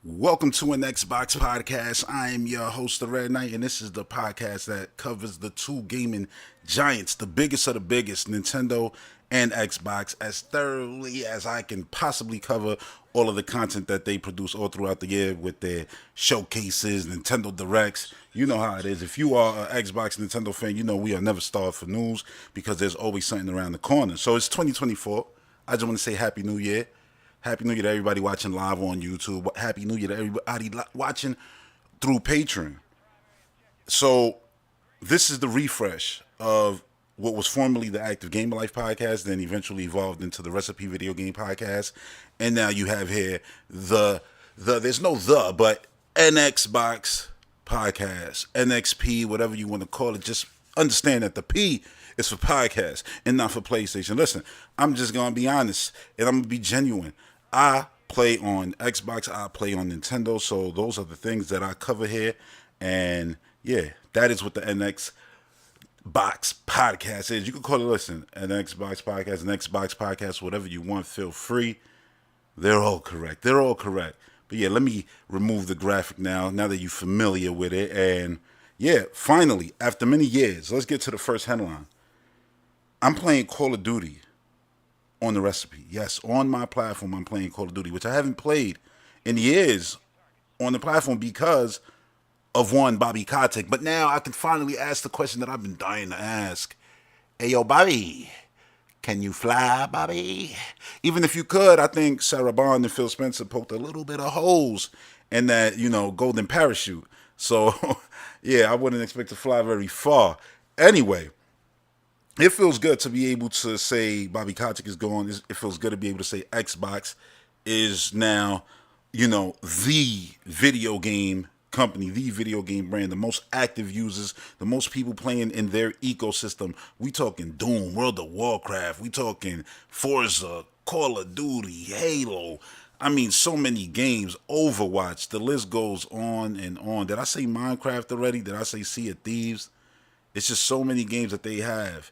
Welcome to an Xbox podcast. I am your host, the Red Knight, and this is the podcast that covers the two gaming giants, the biggest of the biggest, Nintendo and Xbox, as thoroughly as I can possibly cover all of the content that they produce all throughout the year with their showcases, Nintendo Directs. You know how it is. If you are an Xbox Nintendo fan, you know we are never starved for news because there's always something around the corner. So it's 2024. I just want to say Happy New Year. Happy New Year to everybody watching live on YouTube. Happy New Year to everybody watching through Patreon. So, this is the refresh of what was formerly the Active Gamer Life podcast, then eventually evolved into the Recipe Video Game podcast. And now you have here there's no but NXbox podcast, NXP, whatever you want to call it. Just understand that the P is for podcast and not for PlayStation. Listen, I'm just going to be honest and I'm going to be genuine. I play on Xbox, I play on Nintendo, so those are the things that I cover here. And yeah, that is what the NX Box podcast is. You can call it, listen, an Xbox podcast, an Xbox podcast, whatever you want, feel free. They're all correct. They're all correct. But yeah, let me remove the graphic now that you're familiar with it. And yeah, finally, after many years, let's get to the first headline. I'm playing Call of Duty on the Recipe. Yes, on my platform, I'm playing Call of Duty, which I haven't played in years on the platform because of one, Bobby Kotick. But now I can finally ask the question that I've been dying to ask. Hey, yo, Bobby, can you fly, Bobby? Even if you could, I think Sarah Bond and Phil Spencer poked a little bit of holes in that, golden parachute. So, yeah, I wouldn't expect to fly very far. Anyway, it feels good to be able to say Bobby Kotick is gone. It feels good to be able to say Xbox is now, the video game company, the video game brand, the most active users, the most people playing in their ecosystem. We talking Doom, World of Warcraft. We talking Forza, Call of Duty, Halo. I mean, so many games, Overwatch. The list goes on and on. Did I say Minecraft already? Did I say Sea of Thieves? It's just so many games that they have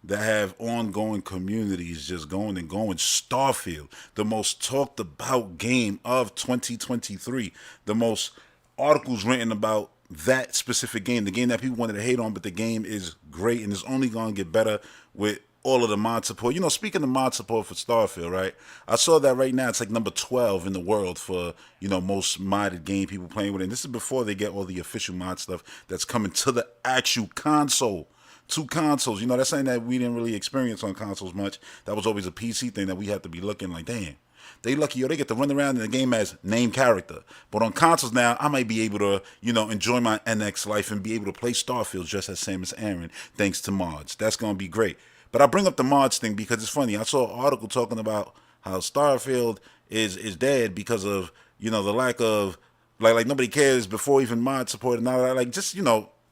that have ongoing communities just going and going. Starfield, the most talked about game of 2023. The most articles written about that specific game. The game that people wanted to hate on, but the game is great and it's only going to get better with all of the mod support. Speaking of mod support for Starfield, right? I saw that right now it's like number 12 in the world for, most modded game people playing with it. And this is before they get all the official mod stuff that's coming to the actual console. Two consoles, that's something that we didn't really experience on consoles much. That was always a PC thing that we had to be looking like, damn, they lucky, they get to run around in the game as named character. But on consoles now, I might be able to, enjoy my NX life and be able to play Starfield just as same as Aaron, thanks to mods. That's going to be great. But I bring up the mods thing because it's funny. I saw an article talking about how Starfield is dead because of, the lack of, like nobody cares before even mod support and all that. Like, just,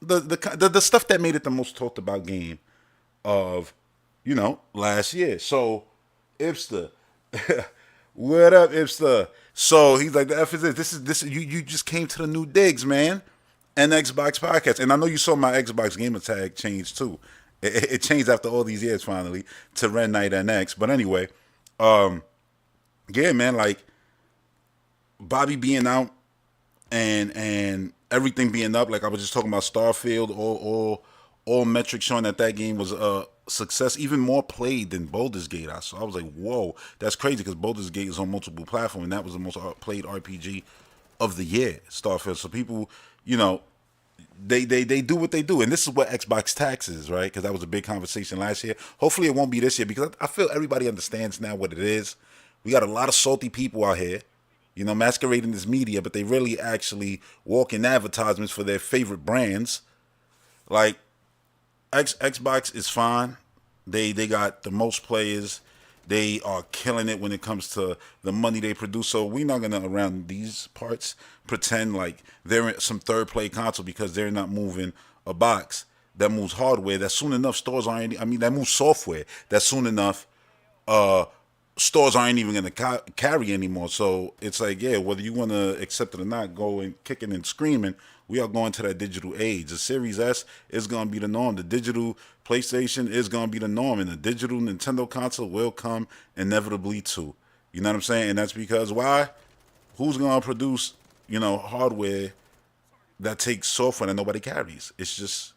the stuff that made it the most talked about game of, last year. So, Ipster, what up, Ipster? So he's like, the F is this. You just came to the new digs, man. And Xbox podcast, and I know you saw my Xbox gamer tag change too. It changed after all these years finally to Red Knight NX. But anyway, yeah, man, like Bobby being out and everything being up, like I was just talking about Starfield, all metrics showing that game was a success, even more played than Baldur's Gate. So I was like, whoa, that's crazy because Baldur's Gate is on multiple platforms, and that was the most played RPG of the year, Starfield. So people, they do what they do, and this is what Xbox tax is, right? Because that was a big conversation last year. Hopefully it won't be this year because I feel everybody understands now what it is. We got a lot of salty people out here, masquerading as media, but they really actually walk in advertisements for their favorite brands. Like, Xbox is fine. They got the most players. They are killing it when it comes to the money they produce. So we're not going to, around these parts, pretend like they're some third-play console because they're not moving a box that moves hardware. That soon enough that moves software. That soon enough stores aren't even going to carry anymore. So it's like, yeah, whether you want to accept it or not, going kicking and screaming, we are going to that digital age. The Series S is going to be the norm. The digital PlayStation is going to be the norm. And the digital Nintendo console will come inevitably too. You know what I'm saying? And that's because why? Who's going to produce hardware that takes software that nobody carries. It's just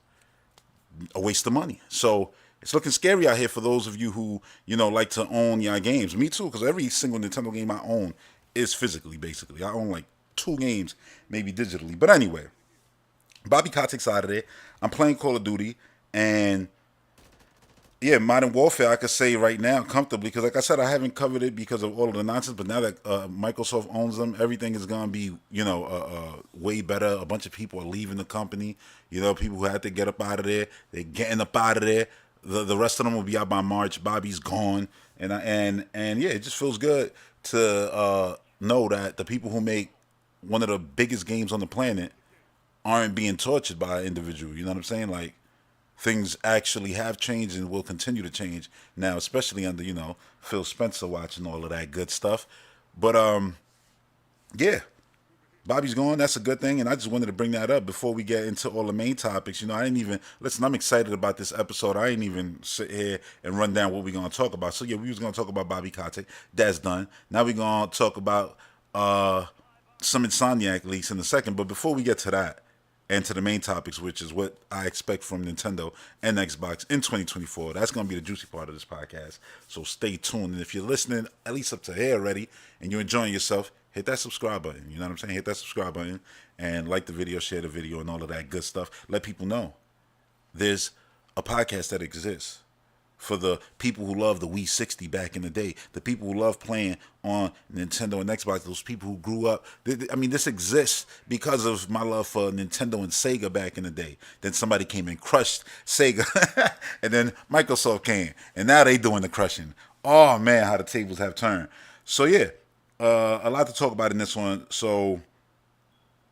a waste of money. So it's looking scary out here for those of you who like to own your games. Me too, because every single Nintendo game I own is physically. Basically, I own like 2 games, maybe digitally. But anyway, Bobby Kotick's out of there. I'm playing Call of Duty, and yeah, Modern Warfare, I could say right now comfortably, because like I said, I haven't covered it because of all of the nonsense. But now that Microsoft owns them, everything is gonna be way better. A bunch of people are leaving the company. People who had to get up out of there, they're getting up out of there. The rest of them will be out by March. Bobby's gone, and yeah, it just feels good to know that the people who make one of the biggest games on the planet aren't being tortured by an individual. You know what I'm saying? Like, things actually have changed and will continue to change now, especially under Phil Spencer watching all of that good stuff. But yeah, Bobby's gone. That's a good thing, and I just wanted to bring that up before we get into all the main topics. I didn't even listen. I'm excited about this episode. I ain't even sit here and run down what we're gonna talk about. So yeah, we was gonna talk about Bobby Kotick. That's done. Now we're gonna talk about some Insomniac leaks in a second. But before we get to that, and to the main topics, which is what I expect from Nintendo and Xbox in 2024. That's going to be the juicy part of this podcast. So stay tuned. And if you're listening, at least up to here already, and you're enjoying yourself, hit that subscribe button. You know what I'm saying? Hit that subscribe button and like the video, share the video, and all of that good stuff. Let people know there's a podcast that exists for the people who love the Wii 60 back in the day, the people who love playing on Nintendo and Xbox, those people who grew up. This exists because of my love for Nintendo and Sega back in the day. Then somebody came and crushed Sega, and then Microsoft came, and now they doing the crushing. Oh man, how the tables have turned. So yeah, a lot to talk about in this one. So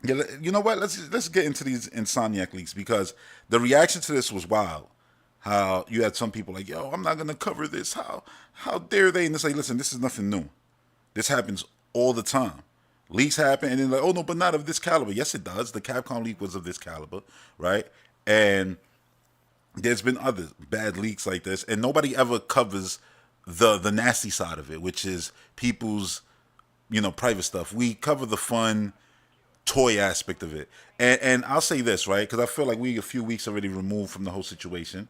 yeah, you know what? Let's get into these Insomniac leaks, because the reaction to this was wild. How you had some people like, yo, I'm not gonna cover this. How dare they? And it's like, listen, this is nothing new. This happens all the time. Leaks happen, and then like, oh no, but not of this caliber. Yes, it does. The Capcom leak was of this caliber, right? And there's been other bad leaks like this, and nobody ever covers the nasty side of it, which is people's private stuff. We cover the fun toy aspect of it, and I'll say this, right, because I feel like we a few weeks already removed from the whole situation.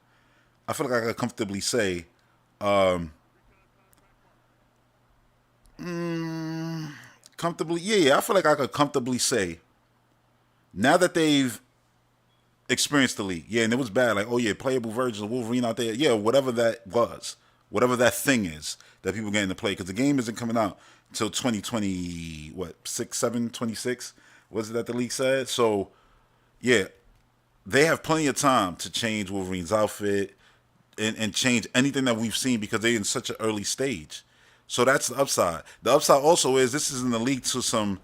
I feel like I could comfortably say, I feel like I could comfortably say, now that they've experienced the leak, yeah, and it was bad, like, oh yeah, playable versions of Wolverine out there, yeah, whatever that was, whatever that thing is that people getting to play, because the game isn't coming out until 2020, what, 6, 7, 26, was it that the leak said? So, yeah, they have plenty of time to change Wolverine's outfit, and change anything that we've seen, because they're in such an early stage. So that's the upside. The upside also is this isn't a leak to some,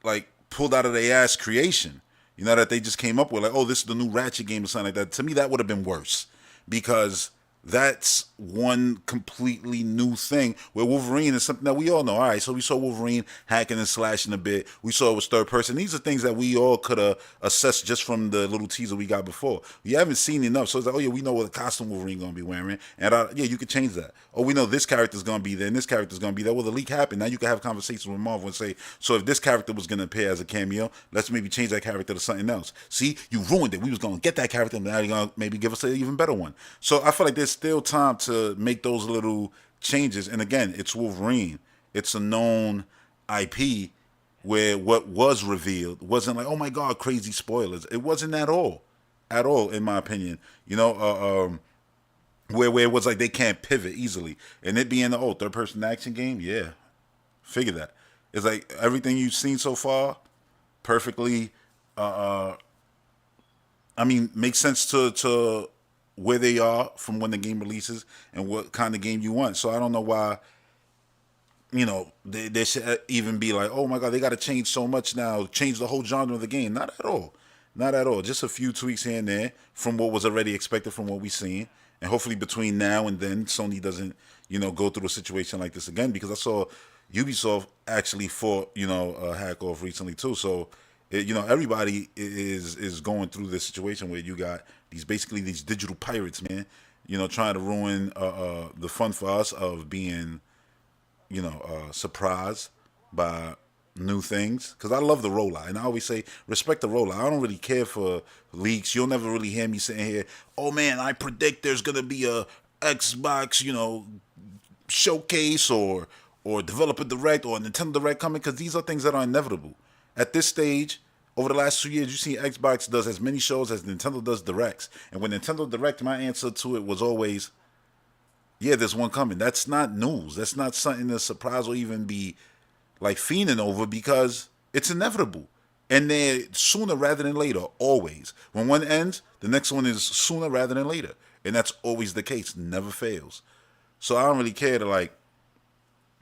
like pulled out of their ass creation. That they just came up with, like, oh, this is the new Ratchet game or something like that. To me, that would have been worse, because that's one completely new thing where Wolverine is something that we all know. All right, so we saw Wolverine hacking and slashing a bit. We saw it was third person. These are things that we all could have assessed just from the little teaser we got before. We haven't seen enough, so it's like, oh yeah, we know what costume Wolverine gonna be wearing, and yeah, you could change that. Oh, we know this character's gonna be there, and this character's gonna be there. Well, the leak happened. Now you can have conversations with Marvel and say, so if this character was gonna appear as a cameo, let's maybe change that character to something else. See, you ruined it. We was gonna get that character, and now you're gonna maybe give us an even better one. So I feel like there's still time to make those little changes. And again, it's Wolverine. It's a known IP where what was revealed wasn't like, oh my God, crazy spoilers. It wasn't at all, in my opinion. Where it was like they can't pivot easily. And it being the third person action game, yeah, figure that. It's like everything you've seen so far, perfectly, makes sense to where they are from when the game releases and what kind of game you want. So I don't know why, they should even be like, oh my God, they got to change so much now, change the whole genre of the game. Not at all. Not at all. Just a few tweaks here and there from what was already expected from what we've seen. And hopefully between now and then, Sony doesn't, go through a situation like this again, because I saw Ubisoft actually fought, a hack off recently too. So, everybody is going through this situation where you got these digital pirates, man, trying to ruin the fun for us of being, surprised by new things because I love the rollout, and I always say respect the rollout. I don't really care for leaks. You'll never really hear me sitting here. Oh man, I predict there's gonna be a Xbox, showcase or developer direct or Nintendo direct coming because these are things that are inevitable at this stage. Over the last 2 years, you've seen Xbox does as many shows as Nintendo does directs, and when Nintendo direct, my answer to it was always, yeah, there's one coming. That's not news. That's not something to surprise or even be like fiending over because it's inevitable. And they're sooner rather than later, always. When one ends, the next one is sooner rather than later. And that's always the case, never fails. So I don't really care to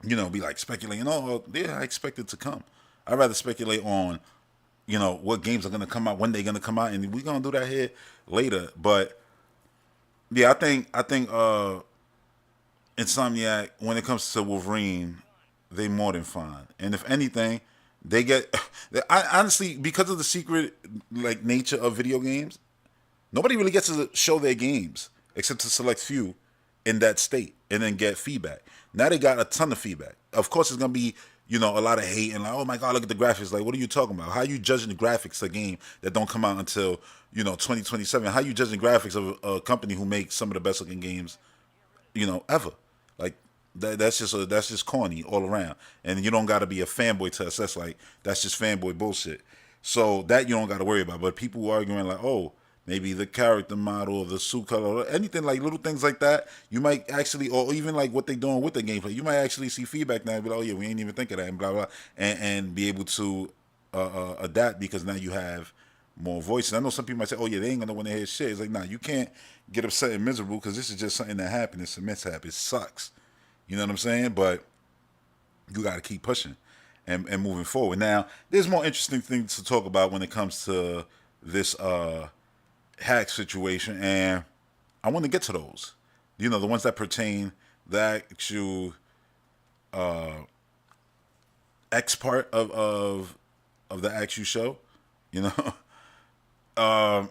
be like speculating, oh, yeah, I expect it to come. I'd rather speculate on, what games are going to come out, when they're going to come out, and we're going to do that here later. But yeah, I think Insomniac, when it comes to Wolverine, they more than fine. And if anything, they get. I honestly, because of the secret nature of video games, nobody really gets to show their games except to select few in that state and then get feedback. Now they got a ton of feedback. Of course, it's gonna be a lot of hate and like, oh my god, look at the graphics. Like, what are you talking about? How are you judging the graphics of a game that don't come out until 2027? How are you judging graphics of a company who makes some of the best looking games ever? Like that's just corny all around, and you don't got to be a fanboy to assess like that's just fanboy bullshit. So that you don't got to worry about. But people arguing like, oh, maybe the character model or the suit color or anything like little things like that, you might actually, or even like what they doing with the gameplay, you might actually see feedback now and be like, oh yeah, we ain't even think of that and blah blah, and be able to adapt because now you have more voices. I know some people might say, oh yeah, they ain't gonna want to hear shit. It's like, nah, you can't get upset and miserable because this is just something that happened. It's a mishap. It sucks. You know what I'm saying? But you got to keep pushing and moving forward. Now, there's more interesting things to talk about when it comes to this hack situation, and I want to get to those. The ones that pertain the actual X part of the actual show. You know,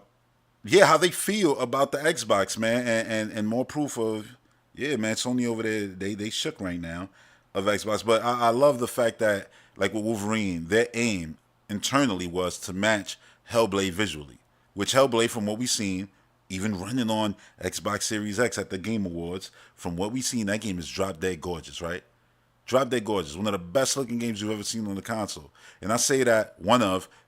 yeah, how they feel about the Xbox, man, and more proof of, yeah, man, Sony over there, they shook right now of Xbox. But I love the fact that, like with Wolverine, their aim internally was to match Hellblade visually, which Hellblade, from what we've seen, even running on Xbox Series X at the Game Awards, from what we've seen, that game is drop dead gorgeous, right? Drop dead gorgeous. One of the best looking games you've ever seen on the console. And I say that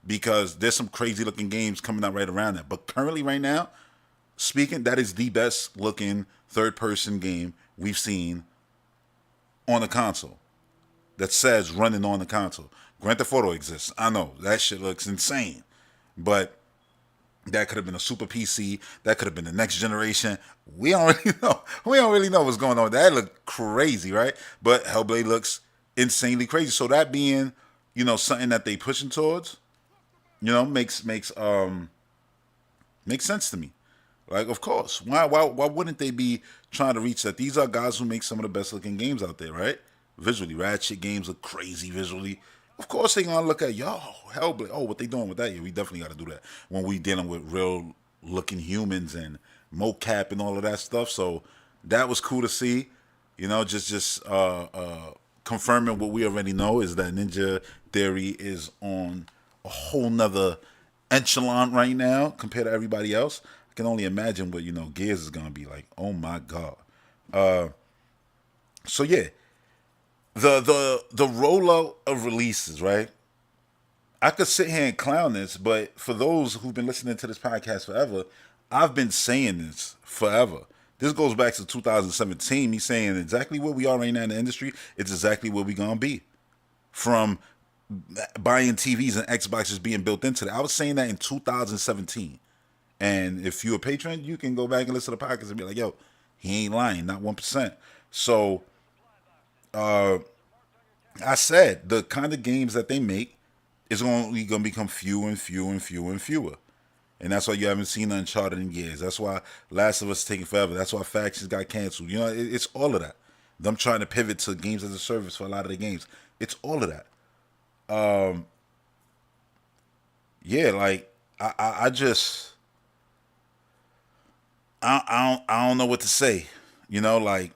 because there's some crazy looking games coming out right around that. But currently, right now, speaking, that is the best looking third person game we've seen on the console that says running on the console. Grand Theft Auto exists. I know that shit looks insane, but that could have been a super PC. That could have been the next generation. We don't really know. We don't really know what's going on. That looked crazy, right? But Hellblade looks insanely crazy. So that being, something that they pushing towards, makes sense to me. Like, of course. Why wouldn't they be trying to reach that? These are guys who make some of the best looking games out there, right? Visually. Ratchet games look crazy visually. Of course they gonna look at, Hellblade. Oh, what they doing with that? Yeah, we definitely gotta do that when we dealing with real looking humans and mocap and all of that stuff. So that was cool to see. Just confirming what we already know is that Ninja Theory is on a whole nother echelon right now compared to everybody else. I can only imagine what Gears is gonna be like. Oh my god. So yeah, the rollout of releases, right? I could sit here and clown this, but for those who've been listening to this podcast forever, I've been saying this forever. This goes back to 2017, me saying exactly where we are right now in the industry. It's exactly where we're gonna be. From buying TVs and Xboxes being built into that. I was saying that in 2017. And if you're a patron, you can go back and listen to the podcast and be like, yo, he ain't lying, not 1%. So I said the kind of games that they make is only going to become fewer and fewer and fewer and fewer. And that's why you haven't seen Uncharted in years. That's why Last of Us is taking forever. That's why Factions got canceled. It's all of that. Them trying to pivot to games as a service for a lot of the games. It's all of that. Yeah, like I just I don't know what to say. Well,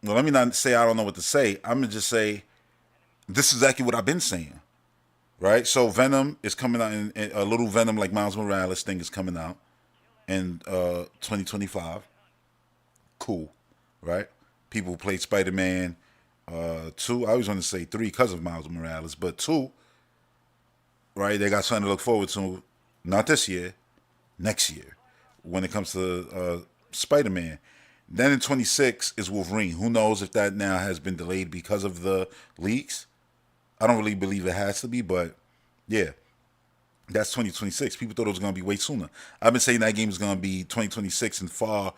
let me not say I don't know what to say. I'm gonna just say this is exactly what I've been saying. right? So Venom is coming out, in a little Venom like Miles Morales thing is coming out in 2025. Cool, right? People who played Spider Man 2. I always want to say 3 because of Miles Morales, but 2, right? They got something to look forward to, not this year, next year, when it comes to Spider Man. Then in 26 is Wolverine. Who knows if that now has been delayed because of the leaks? I don't really believe it has to be, but yeah, that's 2026. People thought it was going to be way sooner. I've been saying that game is going to be 2026 and far,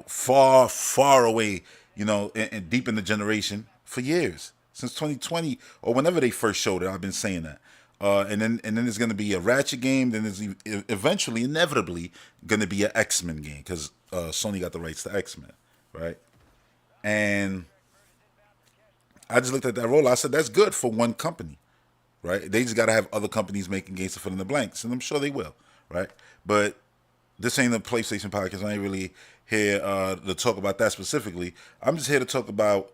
far, far away, and deep in the generation for years. Since 2020 or whenever they first showed it, I've been saying that. And then there's going to be a Ratchet game. Then there's eventually, inevitably, going to be an X-Men game because Sony got the rights to X-Men, right? And I just looked at that roll. I said that's good for one company, right? They just got to have other companies making games to fill in the blanks, and I'm sure they will, right? But this ain't a PlayStation podcast. I ain't really here to talk about that specifically. I'm just here to talk about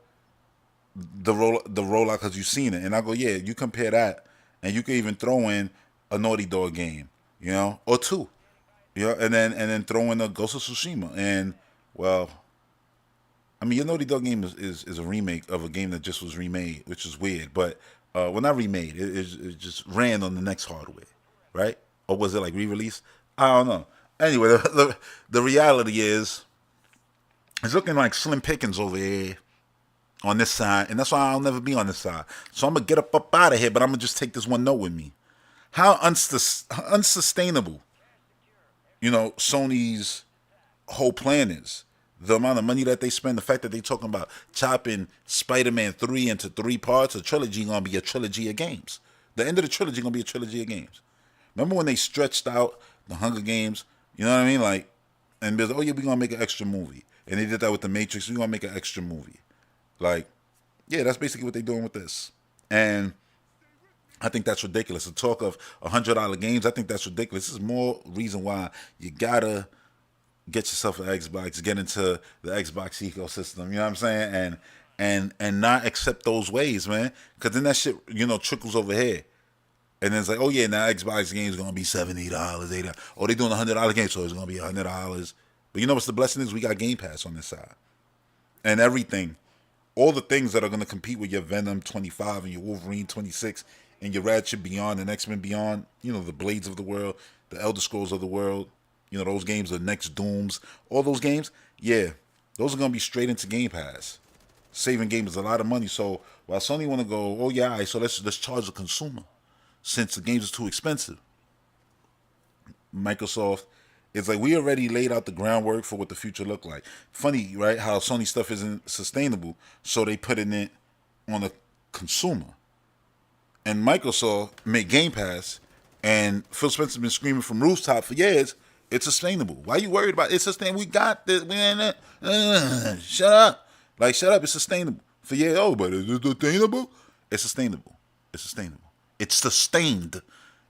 the rollout because you've seen it, and I go, yeah, you compare that, and you can even throw in a Naughty Dog game, or two, and then throw in a Ghost of Tsushima, and well, I mean, your Naughty Dog game is a remake of a game that just was remade, which is weird, but well, not remade, it just ran on the next hardware, right? Or was it like re-released? I don't know. Anyway, the reality is, it's looking like slim pickings over here on this side, and that's why I'll never be on this side. So I'm gonna get up out of here, but I'm gonna just take this one note with me. How unsustainable, Sony's whole plan is. The amount of money that they spend, the fact that they talking about chopping Spider-Man 3 into 3 parts, a trilogy gonna be a trilogy of games. The end of the trilogy gonna be a trilogy of games. Remember when they stretched out the Hunger Games? You know what I mean? Like, and there's, oh yeah, we're gonna make an extra movie. And they did that with the Matrix. We're gonna make an extra movie. Like, yeah, that's basically what they're doing with this. And I think that's ridiculous. The talk of $100 games, I think that's ridiculous. This is more reason why you gotta get yourself an Xbox, get into the Xbox ecosystem. You know what I'm saying? And not accept those ways, man. Because then that shit, trickles over here. And then it's like, oh yeah, now Xbox games gonna be $70, $80. Oh, they doing $100 game, so it's gonna be $100. But you know what's the blessing is? We got Game Pass on this side, and everything, all the things that are gonna compete with your Venom 25 and your Wolverine 26 and your Ratchet Beyond and X-Men Beyond. The Blades of the world, the Elder Scrolls of the world. Those games, the next Dooms, all those games. Yeah, those are gonna be straight into Game Pass. Saving gamers a lot of money. So while Sony wanna go, oh yeah, all right, so let's charge the consumer, since the games are too expensive. Microsoft, it's like we already laid out the groundwork for what the future look like. Funny, right? How Sony stuff isn't sustainable, so they putting it on the consumer. And Microsoft made Game Pass, and Phil Spencer's been screaming from rooftop for years, it's sustainable. Why you worried about it? It's sustainable. We got this. Shut up. Like, shut up. It's sustainable. For years, oh, but is it sustainable? It's sustainable. It's sustainable. It's sustained.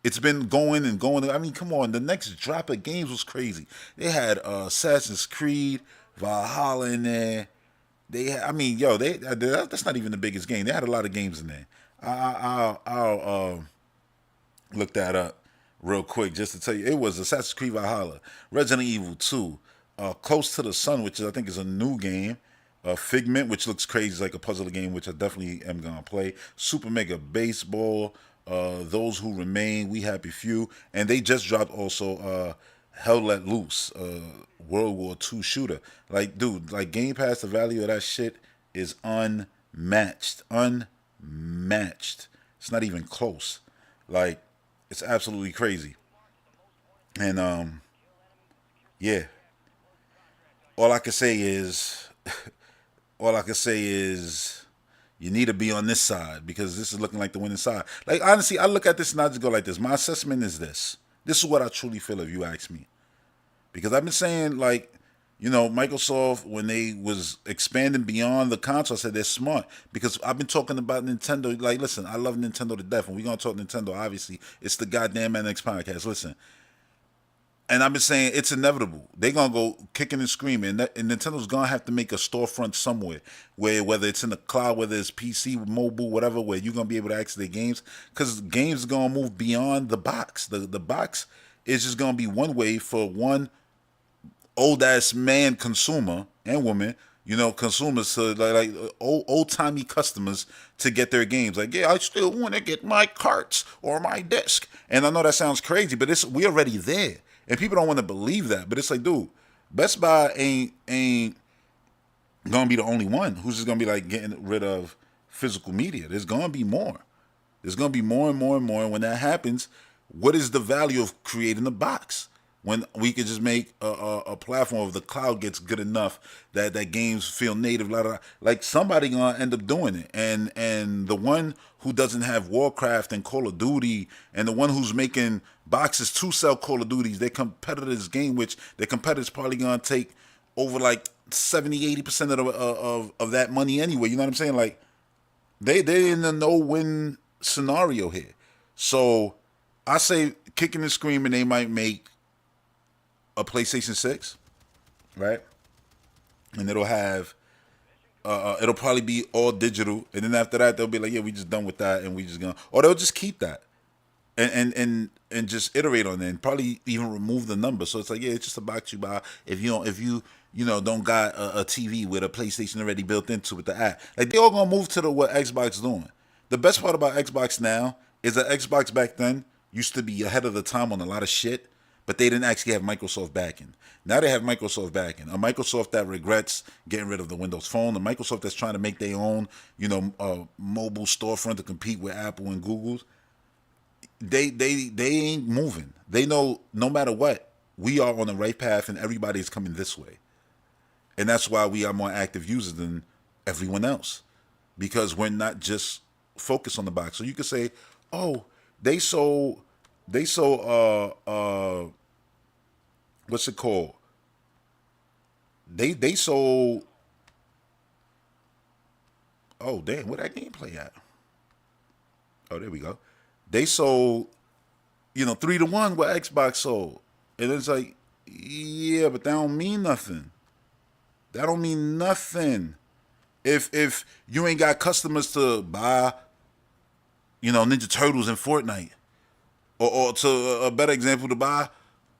It's been going and going. I mean, come on. The next drop of games was crazy. They had Assassin's Creed, Valhalla in there. They had, I mean, yo, that's not even the biggest game. They had a lot of games in there. I'll look that up real quick just to tell you. It was Assassin's Creed Valhalla, Resident Evil 2, Close to the Sun, which I think is a new game. Figment, which looks crazy, like a puzzle game, which I definitely am gonna play. Super Mega Baseball, Those Who Remain, We Happy Few, and they just dropped also Hell Let Loose, World War II shooter. Like, dude, like Game Pass, the value of that shit is unmatched. Unmatched. It's not even close. Like, it's absolutely crazy. And yeah. All I can say is all I can say is you need to be on this side because this is looking like the winning side. Like, honestly, I look at this and I just go like this. My assessment is this. This is what I truly feel if you ask me. Because I've been saying, like, Microsoft, when they was expanding beyond the console, I said they're smart. Because I've been talking about Nintendo. Like, listen, I love Nintendo to death. And we're going to talk Nintendo, obviously. It's the goddamn NX podcast. Listen, And I've been saying it's inevitable. They're gonna go kicking and screaming, and Nintendo's gonna have to make a storefront somewhere, where whether it's in the cloud, whether it's PC, mobile, whatever, where you're gonna be able to access their games, because games are gonna move beyond the box. The box is just gonna be one way for one old ass man consumer and woman, consumers to like old timey customers to get their games. Like, yeah, I still want to get my carts or my disc. And I know that sounds crazy, but we're already there, and people don't want to believe that. But it's like, dude, Best Buy ain't gonna be the only one who's just gonna be like getting rid of physical media. There's gonna be more. There's gonna be more and more and more. And when that happens, what is the value of creating a box? When we could just make a platform of the cloud gets good enough that games feel native, blah, blah, blah. Like somebody gonna end up doing it, and the one who doesn't have Warcraft and Call of Duty, and the one who's making boxes to sell Call of Duties, their competitors' game, which their competitors probably gonna take over like 70-80% of that money anyway. You know what I'm saying? Like they in a no-win scenario here. So I say kicking and screaming, they might make a PlayStation 6, right? And it'll have, it'll probably be all digital. And then after that, they'll be like, yeah, we just done with that, and we just gonna, or they'll just keep that and just iterate on it, and probably even remove the number. So it's like, yeah, it's just a box you buy if you don't got a TV with a PlayStation already built into it, the app. Like they all gonna move to what Xbox doing. The best part about Xbox now is that Xbox back then used to be ahead of the time on a lot of shit, but they didn't actually have Microsoft backing. Now they have Microsoft backing. A Microsoft that regrets getting rid of the Windows Phone. A Microsoft that's trying to make their own, mobile storefront to compete with Apple and Google's. They ain't moving. They know no matter what, we are on the right path and everybody's coming this way. And that's why we are more active users than everyone else. Because we're not just focused on the box. So you could say, oh, they sold what's it called? They sold, oh damn, where that gameplay at? Oh, there we go. They sold, 3-1 what Xbox sold. And it's like, yeah, but that don't mean nothing. That don't mean nothing. If you ain't got customers to buy, Ninja Turtles in Fortnite, or to a better example, to buy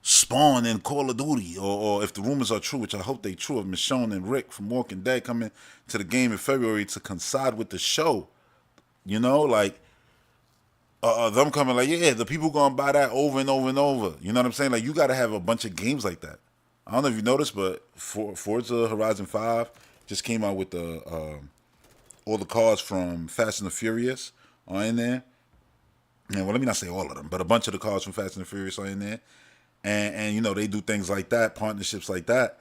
Spawn in Call of Duty, or if the rumors are true, which I hope they true, of Michonne and Rick from Walking Dead coming to the game in February to coincide with the show, them coming like, yeah, the people gonna buy that over and over and over. You know what I'm saying? Like, you gotta have a bunch of games like that. I don't know if you noticed, but Forza Horizon 5 just came out with all the cars from Fast and the Furious are in there. And well, let me not say all of them, but a bunch of the cars from Fast and the Furious are in there. And they do things like that, partnerships like that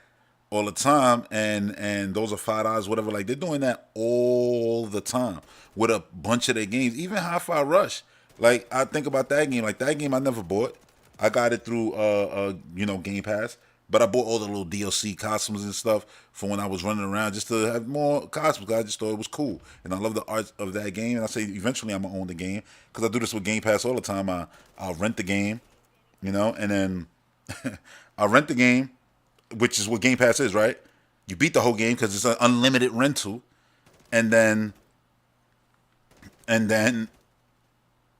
all the time, and those are $5, whatever. Like, they're doing that all the time with a bunch of their games. Even Hi-Fi Rush. Like, I think about that game. Like, that game I never bought. I got it through Game Pass. But I bought all the little DLC costumes and stuff for when I was running around, just to have more costumes. I just thought it was cool. And I love the art of that game. And I say eventually I'm going to own the game, because I do this with Game Pass all the time. I'll rent the game, and then I'll rent the game, which is what Game Pass is, right? You beat the whole game because it's an unlimited rental. And then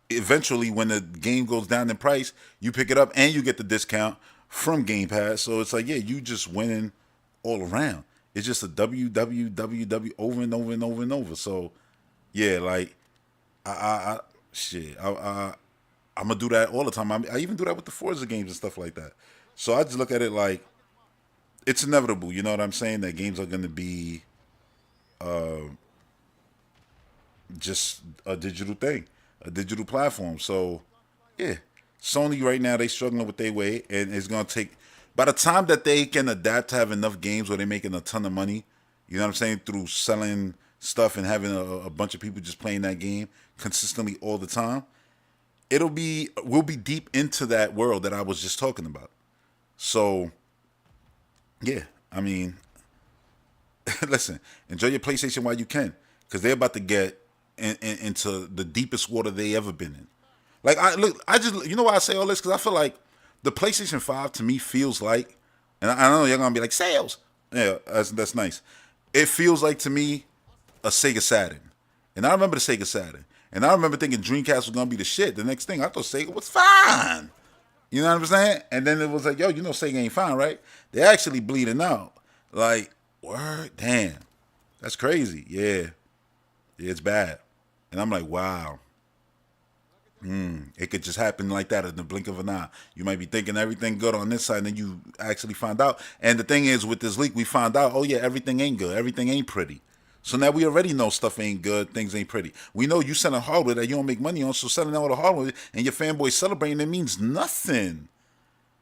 eventually, when the game goes down in price, you pick it up and you get the discount from Game Pass. So it's like, yeah, you just winning all around. It's just a www over and over and over and over. So yeah, like I'm gonna do that all the time. I even do that with the Forza games and stuff like that. So I just look at it like it's inevitable. You know what I'm saying? That games are gonna be just a digital thing, a digital platform. So yeah, Sony right now, they struggling with their way, and it's gonna take, by the time that they can adapt to have enough games where they're making a ton of money, you know what I'm saying, through selling stuff and having a bunch of people just playing that game consistently all the time, we'll be deep into that world that I was just talking about. So yeah, I mean, listen, enjoy your PlayStation while you can, because they're about to get into the deepest water they ever been in. Like, you know why I say all this? Because I feel like The PlayStation 5 to me feels like, and I know you're gonna be like sales. Yeah, that's nice. It feels like to me a Sega Saturn, and I remember the Sega Saturn, and I remember thinking Dreamcast was gonna be the shit. The next thing I thought Sega was fine. You know what I'm saying? And then it was like, yo, you know Sega ain't fine, right? They actually bleeding out. Like, word, damn, that's crazy. Yeah, yeah, it's bad. And I'm like, wow. It could just happen like that in the blink of an eye. You might be thinking everything good on this side, and then you actually find out. And the thing is, with this leak, we found out, oh yeah, everything ain't good. Everything ain't pretty. So now we already know stuff ain't good, things ain't pretty. We know you selling hardware that you don't make money on, so selling out the hardware and your fanboys celebrating, it means nothing.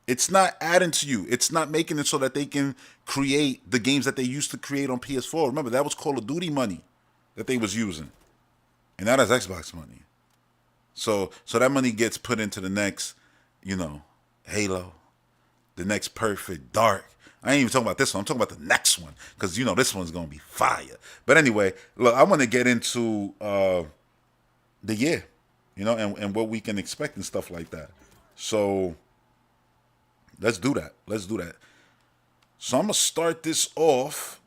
It's not adding to you. It's not making it so that they can create the games that they used to create on PS4. Remember, that was Call of Duty money that they was using. And now that's Xbox money. So that money gets put into the next, Halo, the next Perfect Dark. I ain't even talking about this one. I'm talking about the next one because this one's gonna be fire. But anyway, look, I want to get into the year, and what we can expect and stuff like that. So let's do that. Let's do that. So I'm gonna start this off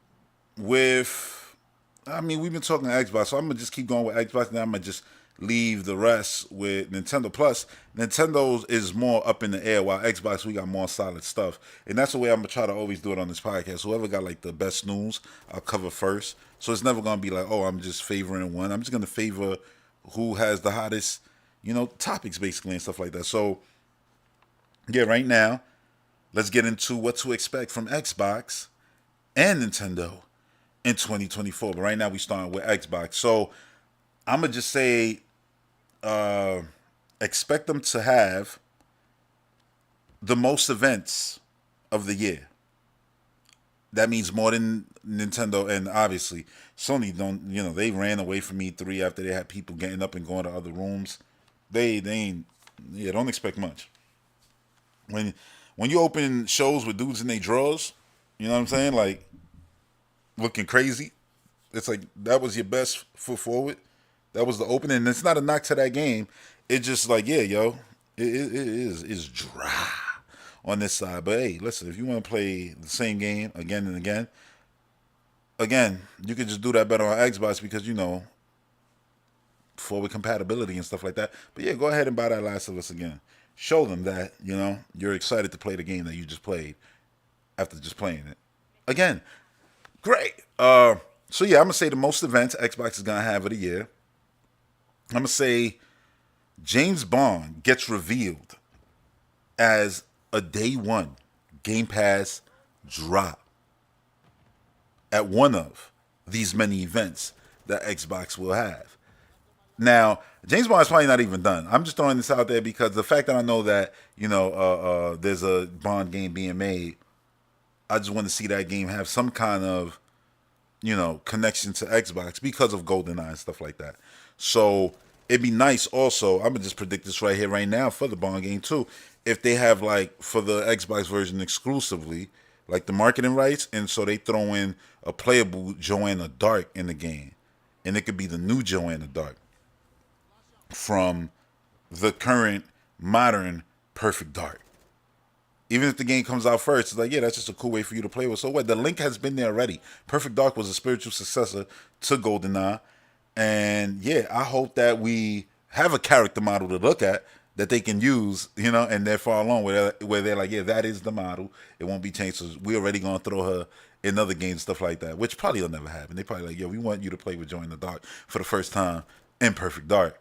with. I mean, we've been talking Xbox, so I'm gonna just keep going with Xbox, and then I'm gonna just leave the rest with Nintendo. Plus, Nintendo is more up in the air, while Xbox, we got more solid stuff. And that's the way I'm going to try to always do it on this podcast. Whoever got like the best news, I'll cover first. So it's never going to be like, oh, I'm just favoring one. I'm just going to favor who has the hottest, topics basically and stuff like that. So, yeah, right now, let's get into what to expect from Xbox and Nintendo in 2024. But right now, we starting with Xbox. So, I'm going to just say, expect them to have the most events of the year. That means more than Nintendo, and obviously Sony don't. They ran away from E3 after they had people getting up and going to other rooms. They ain't. Yeah, don't expect much. When you open shows with dudes in their drawers, you know what I'm saying, like looking crazy. It's like that was your best foot forward. That was the opening. And it's not a knock to that game. It's just like, yeah, yo, it's dry on this side. But hey, listen, if you want to play the same game again and again, you can just do that better on Xbox because, forward compatibility and stuff like that. But yeah, go ahead and buy that Last of Us again. Show them that, you're excited to play the game that you just played after just playing it. Again, great. So yeah, I'm going to say the most events Xbox is going to have of the year. I'm going to say James Bond gets revealed as a day one Game Pass drop at one of these many events that Xbox will have. Now, James Bond is probably not even done. I'm just throwing this out there because the fact that I know that, there's a Bond game being made, I just want to see that game have some kind of, connection to Xbox because of GoldenEye and stuff like that. So it'd be nice also, I'm going to just predict this right here, right now for the Bond game too, if they have like for the Xbox version exclusively, like the marketing rights, and so they throw in a playable Joanna Dark in the game. And it could be the new Joanna Dark from the current modern Perfect Dark. Even if the game comes out first, it's like, yeah, that's just a cool way for you to play with. So what? The link has been there already. Perfect Dark was a spiritual successor to GoldenEye. And yeah, I hope that we have a character model to look at that they can use, and they're far along where they're like, yeah, that is the model. It won't be changed. So we're already going to throw her in other games and stuff like that, which probably will never happen. They probably like, yo, we want you to play with Joy in the Dark for the first time in Perfect Dark.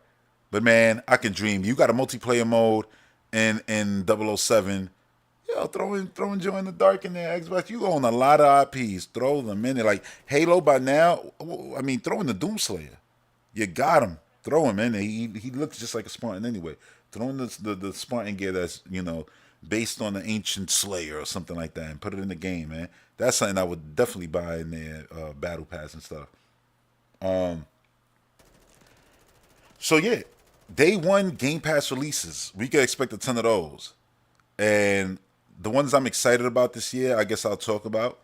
But man, I can dream. You got a multiplayer mode in 007. Yo, throwing Joy in the Dark in there, Xbox. You own a lot of IPs. Throw them in there. Like Halo by now, I mean, throw in the Doomslayer. You got him. Throw him in there. He looks just like a Spartan anyway. Throw in the Spartan gear that's, based on the ancient Slayer or something like that and put it in the game, man. That's something I would definitely buy in their Battle Pass and stuff. So yeah, day one Game Pass releases. We can expect a ton of those. And the ones I'm excited about this year, I guess I'll talk about,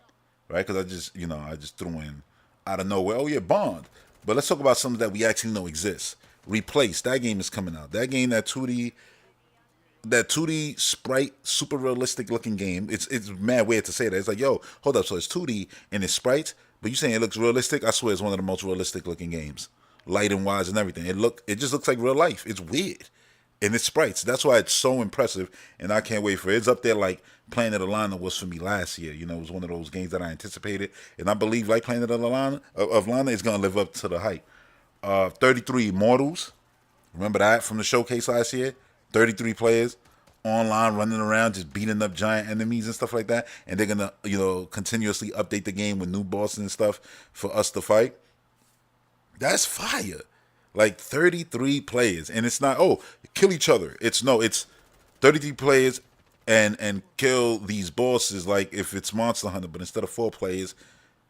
right? Because I just threw in out of nowhere, oh yeah, Bond. But let's talk about something that we actually know exists. Replace, that game is coming out. That game, that 2D, that 2D sprite, super realistic looking game. It's mad weird to say that. It's like, yo, hold up, so it's 2D and it's sprites, but you saying it looks realistic? I swear it's one of the most realistic looking games, lighting wise and everything. It just looks like real life. It's weird, and it's sprites. That's why it's so impressive, and I can't wait for it. It's up there like Planet of Lana was for me last year. You know, it was one of those games that I anticipated, and I believe like Planet of Lana is gonna live up to the hype. 33 Immortals. Remember that from the showcase last year? 33 players online running around just beating up giant enemies and stuff like that. And they're going to, continuously update the game with new bosses and stuff for us to fight. That's fire. Like 33 players. And it's not, oh, kill each other. It's 33 players and kill these bosses like if it's Monster Hunter. But instead of 4 players,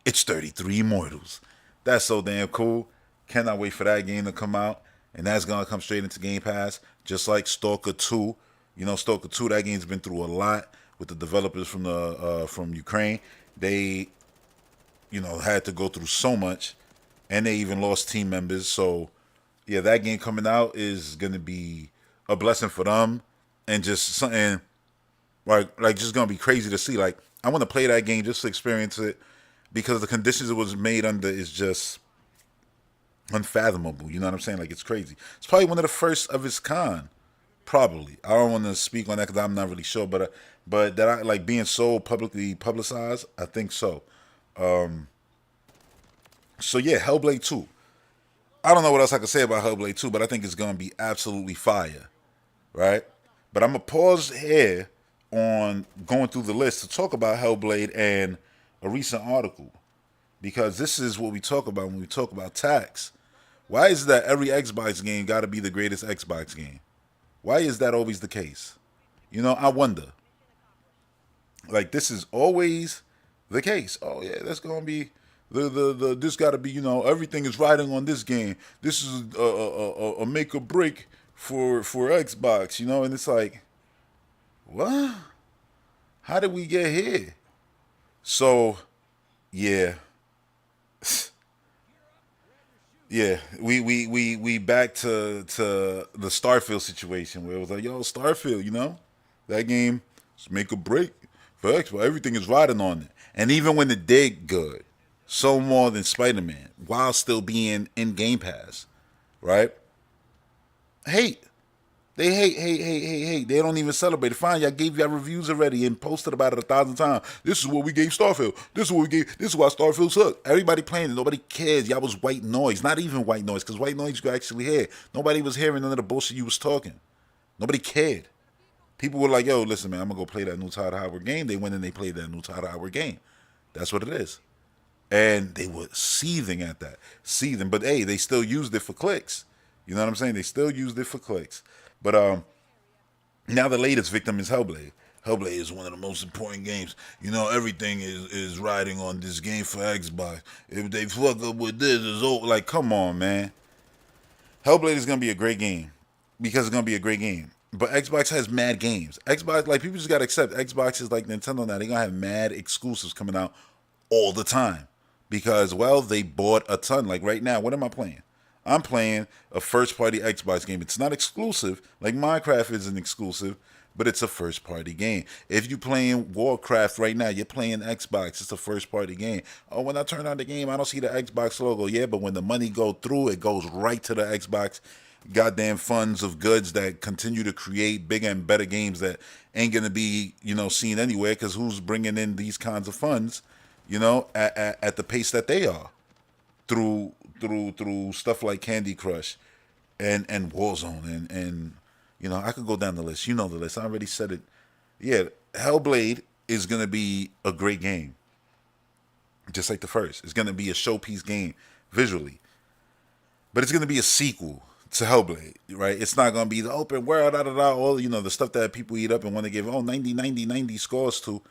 it's 33 Immortals. That's so damn cool. Cannot wait for that game to come out. And that's going to come straight into Game Pass, just like Stalker 2. Stalker 2, that game's been through a lot with the developers from Ukraine. They, had to go through so much, and they even lost team members. So, yeah, that game coming out is going to be a blessing for them, and just something like just going to be crazy to see. Like, I want to play that game just to experience it, because the conditions it was made under is just unfathomable. You know what I'm saying? Like, it's crazy. It's probably one of the first of its kind. Probably. I don't want to speak on that because I'm not really sure, but that I like being so publicly publicized. I think so. So yeah, Hellblade 2. I don't know what else I can say about Hellblade 2, but I think it's gonna be absolutely fire, right? But I'm gonna pause here on going through the list to talk about Hellblade and a recent article, because this is what we talk about when we talk about tax. Why is it that every Xbox game got to be the greatest Xbox game? Why is that always the case? I wonder. Like, this is always the case. Oh yeah, that's gonna be the this got to be, everything is riding on this game. This is a make or break for Xbox, and it's like, what? How did we get here? So, yeah. Yeah, we back to the Starfield situation where it was like, yo, Starfield, that game is make or break for Xbox. Everything is riding on it, and even when it did good, so more than Spider-Man, while still being in Game Pass, right? Hate. They hate. They don't even celebrate it. Fine, y'all gave y'all reviews already and posted about it 1,000 times. This is what we gave Starfield. This is what we gave. This is why Starfield sucked. Everybody playing it. Nobody cares. Y'all was white noise. Not even white noise, because white noise you could actually hear. Nobody was hearing none of the bullshit you was talking. Nobody cared. People were like, yo, listen, man, I'm going to go play that new Tyler Howard game. They went and they played that new Tyler Howard game. That's what it is. And they were seething at that. Seething. But, hey, they still used it for clicks. You know what I'm saying? They still used it for clicks. But now the latest victim is Hellblade. Hellblade is one of the most important games. Everything is riding on this game for Xbox. If they fuck up with this, it's over. Like, come on, man. Hellblade is going to be a great game because it's going to be a great game. But Xbox has mad games. Xbox, like, people just got to accept Xbox is like Nintendo now. They're going to have mad exclusives coming out all the time because, well, they bought a ton. Like, right now, what am I playing? I'm playing a first-party Xbox game. It's not exclusive. Like, Minecraft isn't exclusive, but it's a first-party game. If you're playing Warcraft right now, you're playing Xbox. It's a first-party game. Oh, when I turn on the game, I don't see the Xbox logo. Yeah, but when the money go through, it goes right to the Xbox goddamn funds of goods that continue to create bigger and better games that ain't going to be, seen anywhere, because who's bringing in these kinds of funds, at the pace that they are? Through stuff like Candy Crush and Warzone and I could go down the list. You know the list. I already said it. Yeah, Hellblade is gonna be a great game. Just like the first. It's gonna be a showpiece game visually. But it's gonna be a sequel to Hellblade, right? It's not gonna be the open world, all the stuff that people eat up and want to give 90 scores to.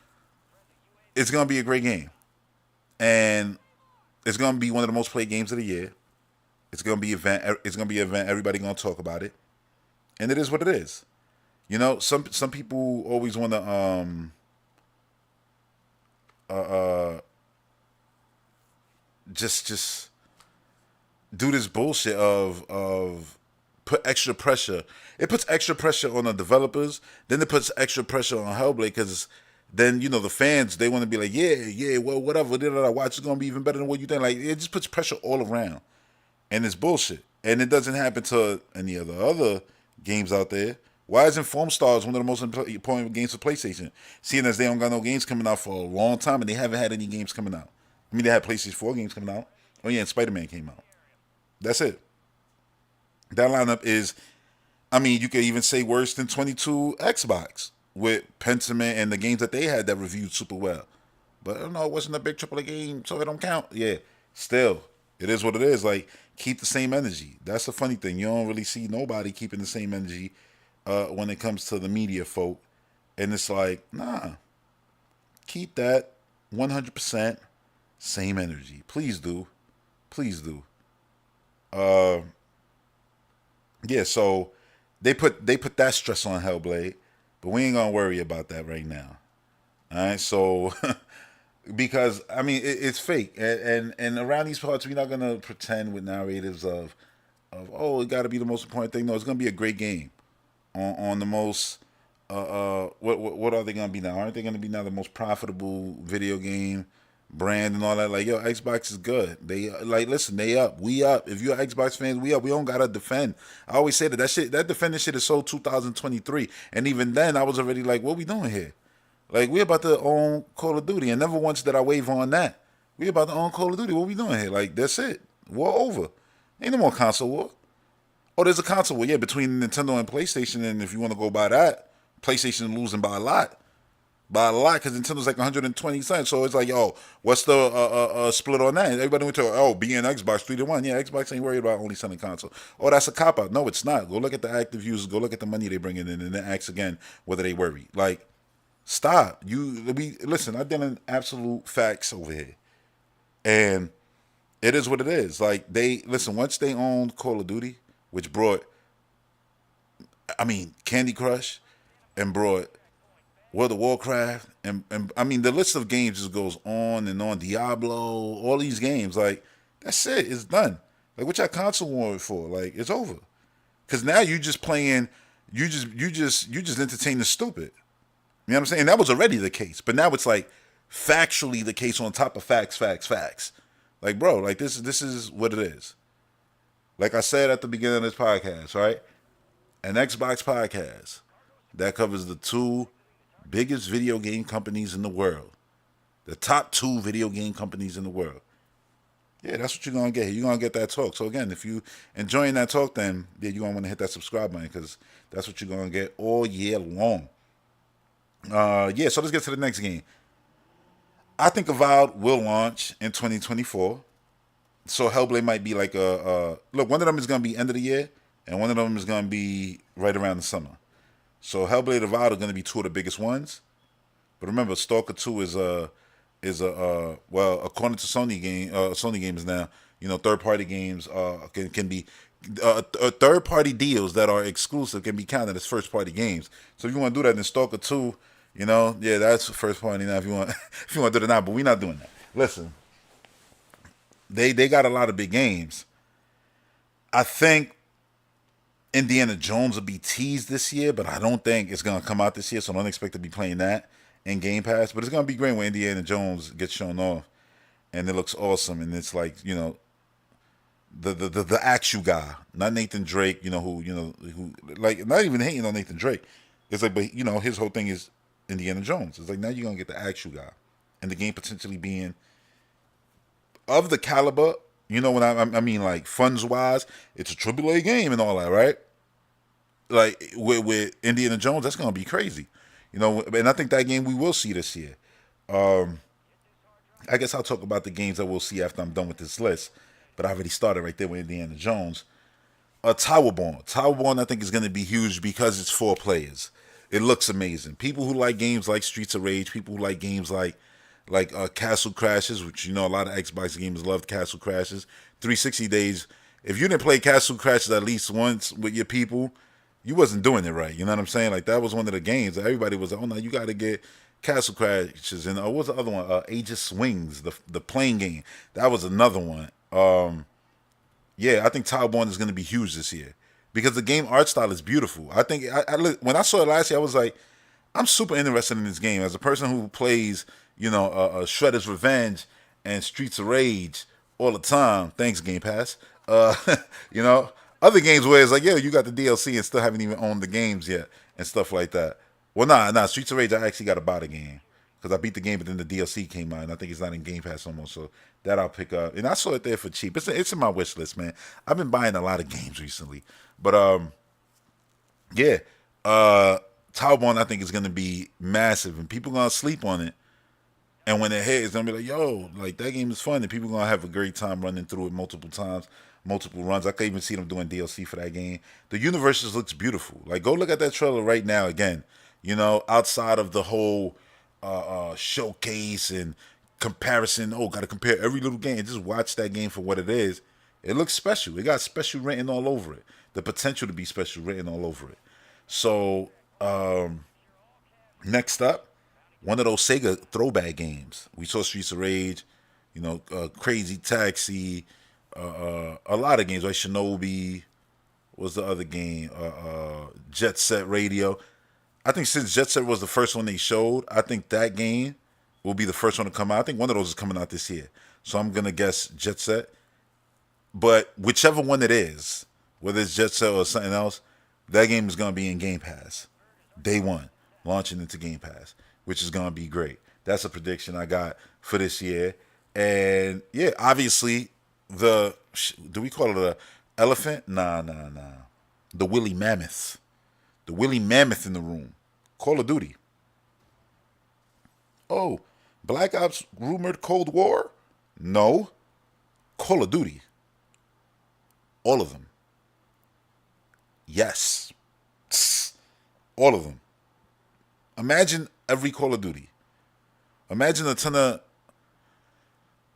It's gonna be a great game. And it's gonna be one of the most played games of the year. It's gonna be event. It's gonna be an event. Everybody gonna talk about it, and it is what it is. Some people always want to just do this bullshit of put extra pressure. It puts extra pressure on the developers. Then it puts extra pressure on Hellblade because then the fans, they want to be like, yeah, well, whatever. Watch, it's gonna be even better than what you think. Like, it just puts pressure all around, and it's bullshit. And it doesn't happen to any of the other games out there. Why isn't Foam Stars one of the most important games for PlayStation? Seeing as they don't got no games coming out for a long time, and they haven't had any games coming out. I mean, they had PlayStation 4 games coming out. Oh yeah, and Spider-Man came out. That's it. That lineup is, I mean, you could even say worse than 22 Xbox with Pentiment and the games that they had that reviewed super well. But I don't know, it wasn't a big AAA game, so it don't count. Yeah, still, it is what it is. Like, keep the same energy. That's the funny thing. You don't really see nobody keeping the same energy when it comes to the media folk. And it's like, nah, keep that 100% same energy. Please do. Please do. Yeah, so they put that stress on Hellblade, but we ain't gonna worry about that right now. All right, so because I mean it's fake, and around these parts we're not gonna pretend with narratives of oh, it got to be the most important thing. No, it's gonna be a great game on the most what are they gonna be now? Aren't they gonna be now the most profitable video game brand and all that? Like, yo, Xbox is good. They like, listen, they up, we up. If you're Xbox fans, we up. We don't gotta defend. I always say that defending shit is so 2023, and even then I was already like, what we doing here? Like, we about to own Call of Duty, and never once did I wave on that. We about to own Call of Duty. What we doing here? Like, that's it. War over. Ain't no more console war. Oh, there's a console war, yeah, between Nintendo and PlayStation, and if you want to go by that, PlayStation losing by a lot. By a lot, because Nintendo's like 120 cents. So it's like, yo, what's the split on that? And everybody went to, oh, being Xbox 3-1. Yeah, Xbox ain't worried about only selling console. Oh, that's a cop-out. No, it's not. Go look at the active users. Go look at the money they bringing in, and then ask again whether they worry. Like, stop. Listen, I'm dealing absolute facts over here. And it is what it is. Like, once they owned Call of Duty, which brought, I mean, Candy Crush, and brought World of Warcraft, and I mean, the list of games just goes on and on. Diablo, all these games, like, that's it. It's done. Like, what y'all console war for? Like, it's over. Because now you just playing, you just entertain the stupid. You know what I'm saying? That was already the case, but now it's like factually the case on top of facts. Like, bro, like this is what it is. Like I said at the beginning of this podcast, right? An Xbox podcast that covers the two biggest video game companies in the world. The top two video game companies in the world. Yeah, that's what you're going to get here. You're going to get that talk. So again, if you enjoying that talk, then yeah, you're going to want to hit that subscribe button because that's what you're going to get all year long. Yeah, so let's get to the next game. I think Avowed will launch in 2024. So Hellblade might be like look, one of them is going to be end of the year, and one of them is going to be right around the summer. So Hellblade and Avowed are going to be two of the biggest ones. But remember, Stalker 2 is well, according to Sony games now, third party games can be third party deals that are exclusive can be counted as first party games. So if you want to do that, then Stalker 2, yeah, that's first party now if you want if you want to do it now, but we're not doing that. Listen, they got a lot of big games. I think Indiana Jones will be teased this year, but I don't think it's gonna come out this year, so I don't expect to be playing that in Game Pass. But it's gonna be great when Indiana Jones gets shown off, and it looks awesome, and it's like the actual guy, not Nathan Drake, who like, not even hating on Nathan Drake. It's like, but his whole thing is Indiana Jones. It's like, now you're gonna get the actual guy, and the game potentially being of the caliber. When I mean, like, funds wise, it's a AAA game and all that, right? Like with Indiana Jones, that's gonna be crazy, And I think that game we will see this year. I guess I'll talk about the games that we'll see after I'm done with this list. But I already started right there with Indiana Jones. Towerborn, I think, is going to be huge because it's 4 players. It looks amazing. People who like games like Streets of Rage, people who like games like Castle Crashes, which a lot of Xbox gamers loved Castle Crashes. 360 days. If you didn't play Castle Crashes at least once with your people, you wasn't doing it right. You know what I'm saying? Like, that was one of the games that everybody was like, oh no, you got to get Castle Crashes. And what was the other one? Aegis Wings, the plane game. That was another one. Yeah, I think Towerborn is going to be huge this year because the game art style is beautiful. I think when I saw it last year, I was like, I'm super interested in this game as a person who plays, Shredder's Revenge and Streets of Rage all the time. Thanks, Game Pass. Uh, you know, other games where it's like, yo, you got the DLC and still haven't even owned the games yet and stuff like that. Well, nah, Streets of Rage, I actually got to buy the game because I beat the game, but then the DLC came out, and I think it's not in Game Pass almost. So that I'll pick up, and I saw it there for cheap. It's in my wish list, man. I've been buying a lot of games recently, but yeah, Talbot I think is gonna be massive, and people gonna sleep on it. And when it hits, it's gonna be like, yo, like that game is fun, and people gonna have a great time running through it multiple times, multiple runs. I could even see them doing DLC for that game. The universe just looks beautiful. Like, go look at that trailer right now again. Outside of the whole showcase and comparison. Oh, gotta compare every little game. Just watch that game for what it is. It looks special. It got special written all over it. The potential to be special written all over it. So next up, one of those Sega throwback games. We saw Streets of Rage, Crazy Taxi, a lot of games, right? Shinobi was the other game, Jet Set Radio. I think since Jet Set was the first one they showed, I think that game will be the first one to come out. I think one of those is coming out this year. So I'm going to guess Jet Set. But whichever one it is, whether it's Jet Set or something else, that game is going to be in Game Pass. Day one, launching into Game Pass, which is going to be great. That's a prediction I got for this year. And yeah, obviously, do we call it a elephant? Nah. The Willy Mammoth. The Willy Mammoth in the room. Call of Duty. Oh, Black Ops rumored Cold War? No. Call of Duty. All of them. Yes. All of them. Imagine every Call of Duty. Imagine a ton of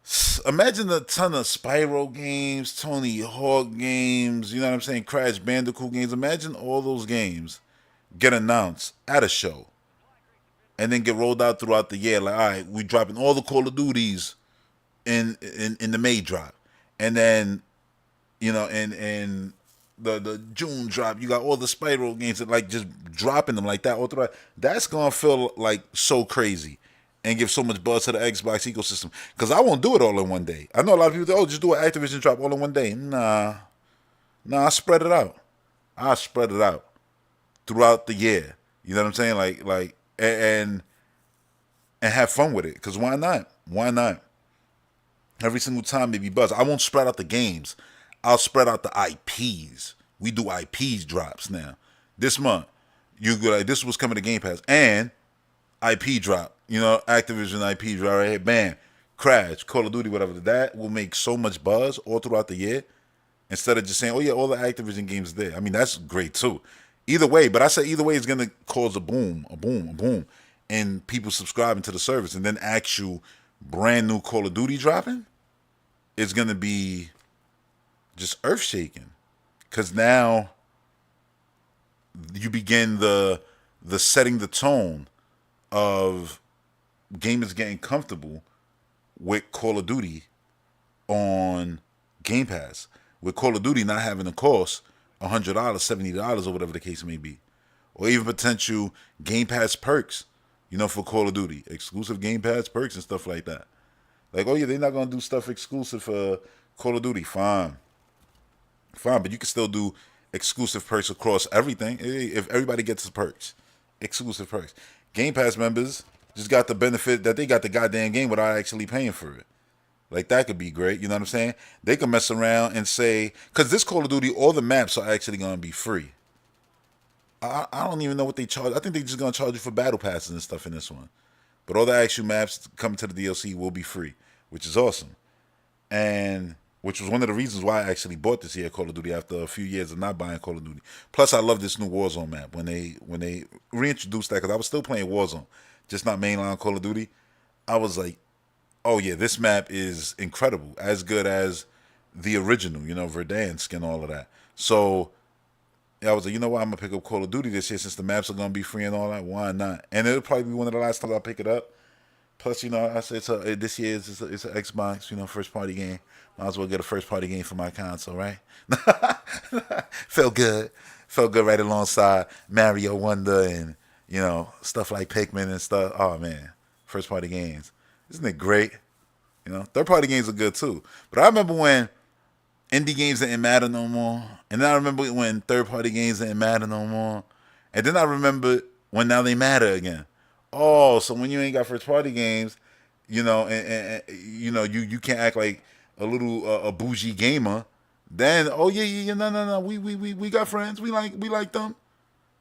Spyro games, Tony Hawk games, you know what I'm saying? Crash Bandicoot games. Imagine all those games get announced at a show and then get rolled out throughout the year. Like, all right, we dropping all the Call of Duties in the May drop. And then, in the June drop, you got all the Spyro games that like just dropping them like that all throughout. That's gonna feel like so crazy and give so much buzz to the Xbox ecosystem. Because I won't do it all in one day. I know a lot of people say, oh, just do an Activision drop all in one day. Nah, I spread it out. I spread it out throughout the year. You know what I'm saying? Like, and have fun with it. Because why not? Why not? Every single time maybe buzz. I won't spread out the games. I'll spread out the IPs. We do IPs drops now. This month, you go like, this was coming to Game Pass and IP drop. Activision IP drop right here. Bam, Crash, Call of Duty, whatever. That will make so much buzz all throughout the year. Instead of just saying, oh yeah, all the Activision games there. I mean, that's great too. Either way, but I say either way is gonna cause a boom, and people subscribing to the service, and then actual brand new Call of Duty dropping. It's gonna be just earth shaking, because now you begin the setting the tone of gamers getting comfortable with Call of Duty on Game Pass, with Call of Duty not having to cost $100, $70, or whatever the case may be, or even potential Game Pass perks, for Call of Duty, exclusive Game Pass perks and stuff like that. Like, oh yeah, they're not gonna do stuff exclusive for Call of Duty. Fine, but you can still do exclusive perks across everything. If everybody gets the perks, exclusive perks. Game Pass members just got the benefit that they got the goddamn game without actually paying for it. Like, that could be great. You know what I'm saying? They can mess around and say, because this Call of Duty, all the maps are actually going to be free. I don't even know what they charge. I think they're just going to charge you for battle passes and stuff in this one. But all the actual maps coming to the DLC will be free, which is awesome. And which was one of the reasons why I actually bought this year Call of Duty after a few years of not buying Call of Duty. Plus, I love this new Warzone map. When they reintroduced that, because I was still playing Warzone, just not mainline Call of Duty, I was like, oh yeah, this map is incredible, as good as the original, Verdansk and all of that. So I was like, you know what, I'm gonna pick up Call of Duty this year since the maps are gonna be free and all that. Why not? And it'll probably be one of the last times I pick it up. Plus, I said this year it's an Xbox, first party game. Might as well get a first party game for my console, right? Felt good. Felt good right alongside Mario Wonder and, stuff like Pikmin and stuff. Oh, man. First party games. Isn't it great? Third party games are good too. But I remember when indie games didn't matter no more. And then I remember when third party games didn't matter no more. And then I remember when now they matter again. Oh, so when you ain't got first party games, you can't act like a little a bougie gamer. Then no, we got friends, we like them,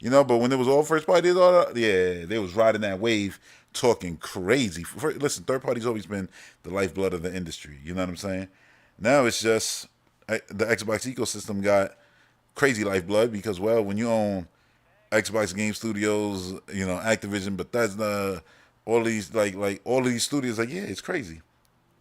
But when it was all first party, they was riding that wave, talking crazy. Listen, third party's always been the lifeblood of the industry. You know what I'm saying? Now it's just the Xbox ecosystem got crazy lifeblood because, well, when you own Xbox Game Studios, Activision, Bethesda, all these like all of these studios, like, yeah, it's crazy.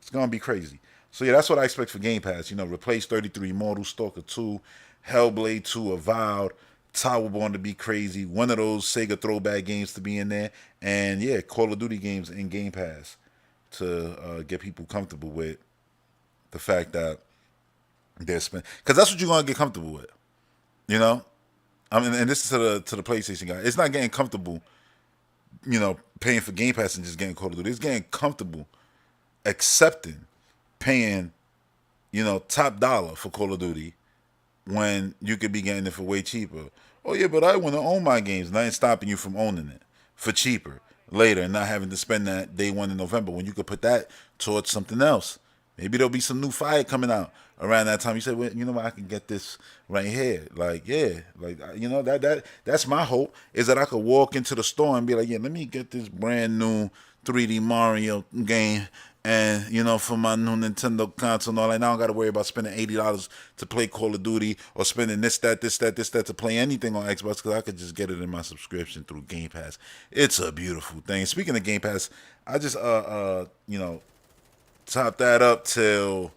It's gonna be crazy. So yeah, that's what I expect for Game Pass. Replace 33 Immortal, Stalker 2, Hellblade 2, Avowed, Towerborn to be crazy. One of those Sega throwback games to be in there, and yeah, Call of Duty games in Game Pass to get people comfortable with the fact that they're spending, because that's what you're gonna get comfortable with. You know, I mean, and this is to the PlayStation guy. It's not getting comfortable, paying for Game Pass and just getting Call of Duty. It's getting comfortable accepting paying, top dollar for Call of Duty when you could be getting it for way cheaper. Oh yeah, but I want to own my games. Nothing stopping you from owning it for cheaper later and not having to spend that day one in November when you could put that towards something else. Maybe there'll be some new fire coming out around that time. You say, well, what, I can get this right here. Like, yeah, like, that's my hope, is that I could walk into the store and be like, yeah, let me get this brand new 3D Mario game. And, for my new Nintendo console and all that, now I don't got to worry about spending $80 to play Call of Duty or spending this, that to play anything on Xbox, because I could just get it in my subscription through Game Pass. It's a beautiful thing. Speaking of Game Pass, I just, top that up till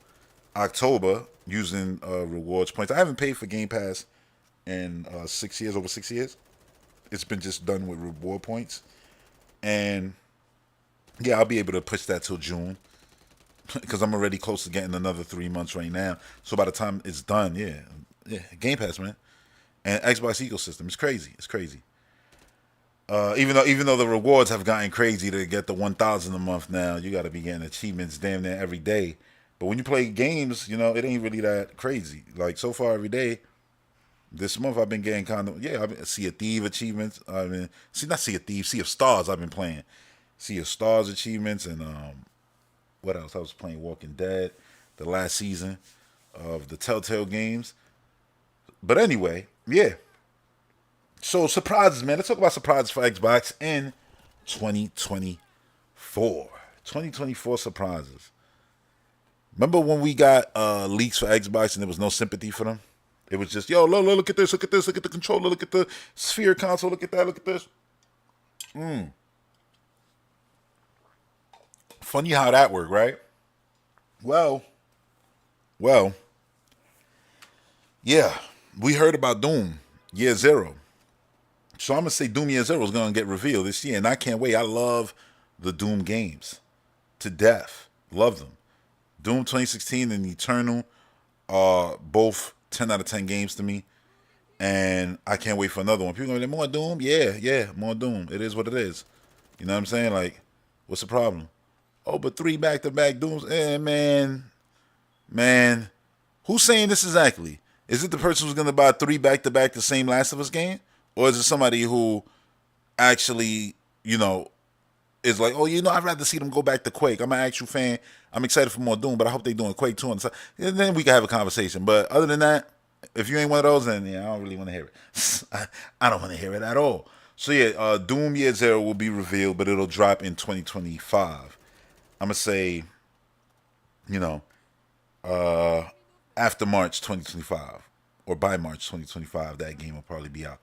October using rewards points. I haven't paid for Game Pass in over 6 years. It's been just done with reward points. And yeah, I'll be able to push that till June because I'm already close to getting another 3 months right now. So by the time it's done, yeah, Game Pass, man, and Xbox ecosystem, it's crazy. It's crazy. Even though the rewards have gotten crazy to get the 1,000 a month now, you got to be getting achievements damn near every day. But when you play games, it ain't really that crazy. Like so far every day, this month I've been getting I've been Sea of Thieves achievements. Not Sea of Thieves, Sea of Stars. I've been playing Sea of Stars achievements, and what else? I was playing Walking Dead, the last season of the Telltale games. But anyway, yeah. So surprises, man. Let's talk about surprises for Xbox in 2024. 2024 surprises. Remember when we got leaks for Xbox and there was no sympathy for them? It was just, yo, look at this, look at this, look at the controller, look at the Sphere console, look at that, look at this. Funny how that worked, right? Well, yeah. We heard about Doom Year Zero. So I'm going to say Doom Year Zero is going to get revealed this year, and I can't wait. I love the Doom games to death. Love them. Doom 2016 and Eternal are both 10 out of 10 games to me, and I can't wait for another one. People are going to be like, more Doom? Yeah, more Doom. It is what it is. You know what I'm saying? Like, what's the problem? Oh, but 3 back-to-back Dooms? Man. Who's saying this exactly? Is it the person who's going to buy 3 back-to-back the same Last of Us game? Or is it somebody who actually, is like, oh, I'd rather see them go back to Quake. I'm an actual fan. I'm excited for more Doom, but I hope they're doing Quake 2 on the side. And then we can have a conversation. But other than that, if you ain't one of those, then I don't really want to hear it. I don't want to hear it at all. So yeah, Doom Year Zero will be revealed, but it'll drop in 2025. I'm going to say, after March 2025 or by March 2025, that game will probably be out.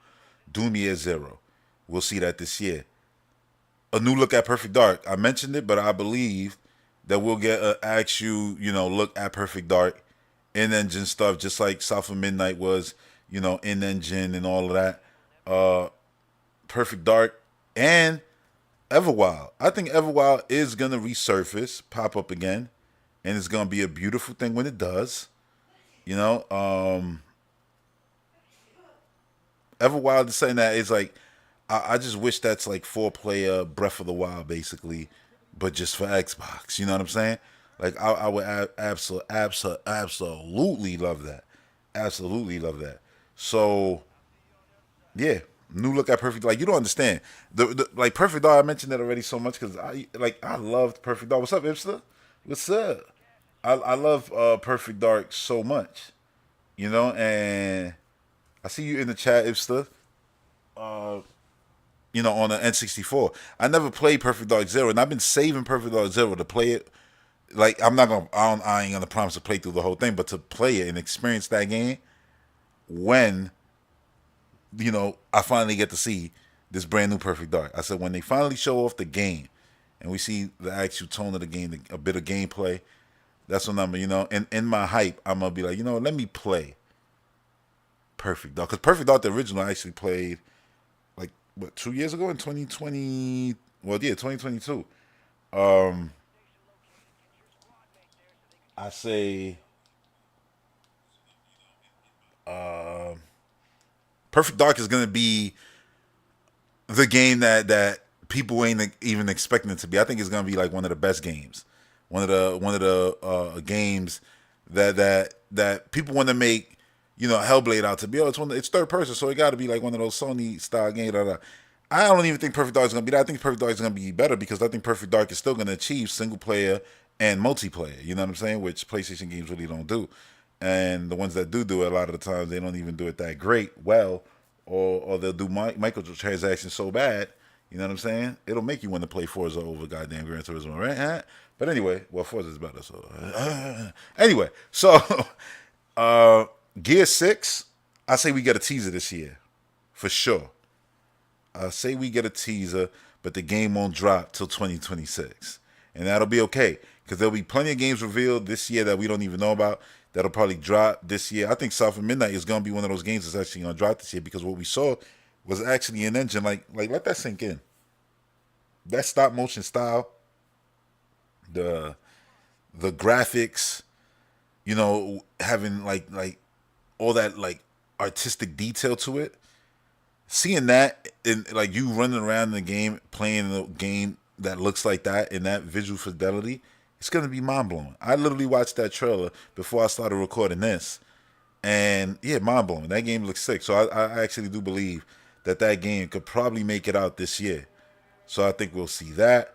Doom Year Zero. We'll see that this year. A new look at Perfect Dark. I mentioned it, but I believe that we'll get an actual, look at Perfect Dark, in-engine stuff, just like South of Midnight was, in-engine and all of that. Perfect Dark and Everwild. I think Everwild is gonna resurface, pop up again, and it's gonna be a beautiful thing when it does. You know, Everwild is something that is like, I just wish that's like 4 player Breath of the Wild basically, but just for Xbox. You know what I'm saying? Like I would absolutely love that. Absolutely love that. So yeah, new look at Perfect. Like you don't understand the like Perfect Dark. I mentioned that already so much because I loved Perfect Dark. What's up, Ipster? What's up? I love Perfect Dark so much. You know, and I see you in the chat, Ipster. You know, on the N64. I never played Perfect Dark Zero, and I've been saving Perfect Dark Zero to play it. Like I'm not gonna, I ain't gonna promise to play through the whole thing, but to play it and experience that game when I finally get to see this brand new Perfect Dark. I said when they finally show off the game and we see the actual tone of the game, a bit of gameplay, that's when and in my hype, I'm gonna be like, let me play Perfect Dark because Perfect Dark the original I actually played like what 2 years ago in 2020. Well, yeah, 2022. Um, I say Perfect Dark is gonna be the game that people ain't even expecting it to be. I think it's gonna be like one of the best games, one of the games that people want to make, Hellblade out to be. Oh, it's third person, so it got to be like one of those Sony style games. Da, da. I don't even think Perfect Dark is gonna be that. I think Perfect Dark is gonna be better because I think Perfect Dark is still gonna achieve single player and multiplayer. You know what I'm saying? Which PlayStation games really don't do. And the ones that do it, a lot of the times they don't even do it that great, well, or they'll do microtransactions so bad. You know what I'm saying? It'll make you want to play Forza over goddamn Gran Turismo, right? Huh? But anyway, well, Forza's better. So anyway, so uh, Gear 6, I say we get a teaser this year for sure. I say we get a teaser, but the game won't drop till 2026, and that'll be okay because there'll be plenty of games revealed this year that we don't even know about. That'll probably drop this year. I think South of Midnight is gonna be one of those games that's actually gonna drop this year because what we saw was actually an engine. Like let that sink in. That stop motion style, the the graphics, having like all that like artistic detail to it. Seeing that in like you running around in the game, playing the game that looks like that in that visual fidelity, it's gonna be mind blowing. I literally watched that trailer before I started recording this, and yeah, mind blowing. That game looks sick. So I actually do believe that game could probably make it out this year. So I think we'll see that,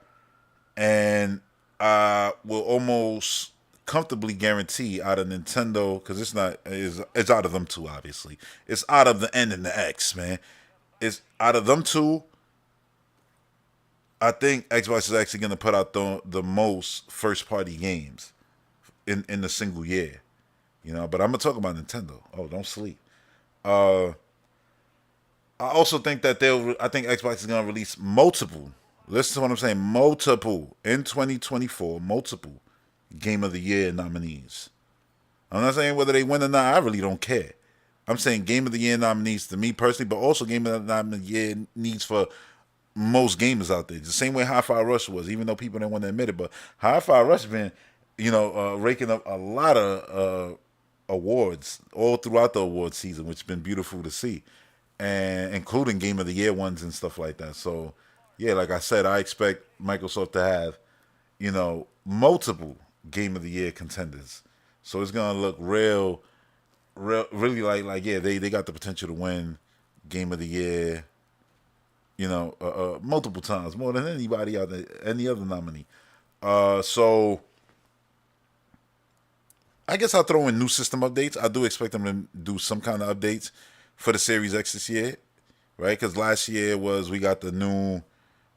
and will almost comfortably guarantee out of Nintendo because it's out of them two obviously. It's out of the N and the X, man. It's out of them two. I think Xbox is actually going to put out the most first party games in the single year. But I'm gonna talk about Nintendo. Oh, don't sleep. Uh, I also think that I think Xbox is gonna release multiple. Listen to what I'm saying. Multiple in 2024. Multiple Game of the Year nominees. I'm not saying whether they win or not. I really don't care. I'm saying Game of the Year nominees to me personally, but also Game of the Year needs for most gamers out there. The same way Hi-Fi Rush was, even though people didn't want to admit it. But Hi-Fi Rush been, raking up a lot of awards all throughout the award season, which has been beautiful to see, and including Game of the Year ones and stuff like that. So, yeah, like I said, I expect Microsoft to have, multiple Game of the Year contenders. So it's gonna look really like yeah, they got the potential to win Game of the Year, multiple times more than anybody out there, any other nominee. So I guess I'll throw in new system updates. I do expect them to do some kind of updates for the Series X this year, right? Because last year we got the new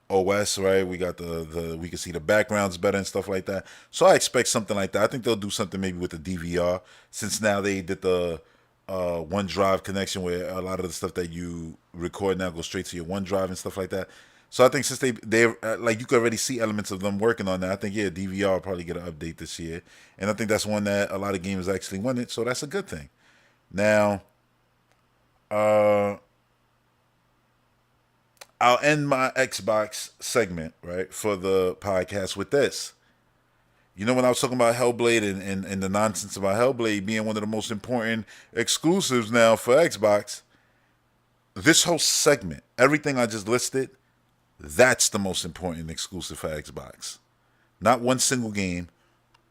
OS, right? We got we can see the backgrounds better and stuff like that. So I expect something like that. I think they'll do something maybe with the DVR since now they did the OneDrive connection where a lot of the stuff that you record now goes straight to your OneDrive and stuff like that. So I think since they like you could already see elements of them working on that. I think DVR will probably get an update this year, and I think that's one that a lot of gamers actually wanted. So that's a good thing. Now, uh, I'll end my Xbox segment, right, for the podcast with this. You know, when I was talking about Hellblade and the nonsense about Hellblade being one of the most important exclusives now for Xbox, this whole segment, everything I just listed, that's the most important exclusive for Xbox. Not one single game,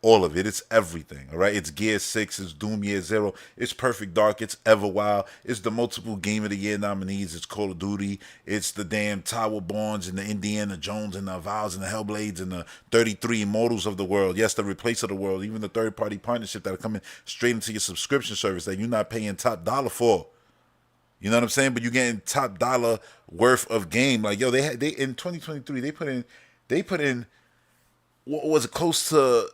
all of it. It's everything, all right? It's Gear 6, it's Doom Year Zero, it's Perfect Dark, it's Everwild, it's the multiple Game of the Year nominees, it's Call of Duty, it's the damn Tower Bonds and the Indiana Jones and the Vows and the Hellblades and the 33 Immortals of the world. Yes, the Replace of the world, even the third-party partnership that are coming straight into your subscription service that you're not paying top dollar for. You know what I'm saying? But you're getting top dollar worth of game. Like, yo, they in 2023 they put in what was it, close to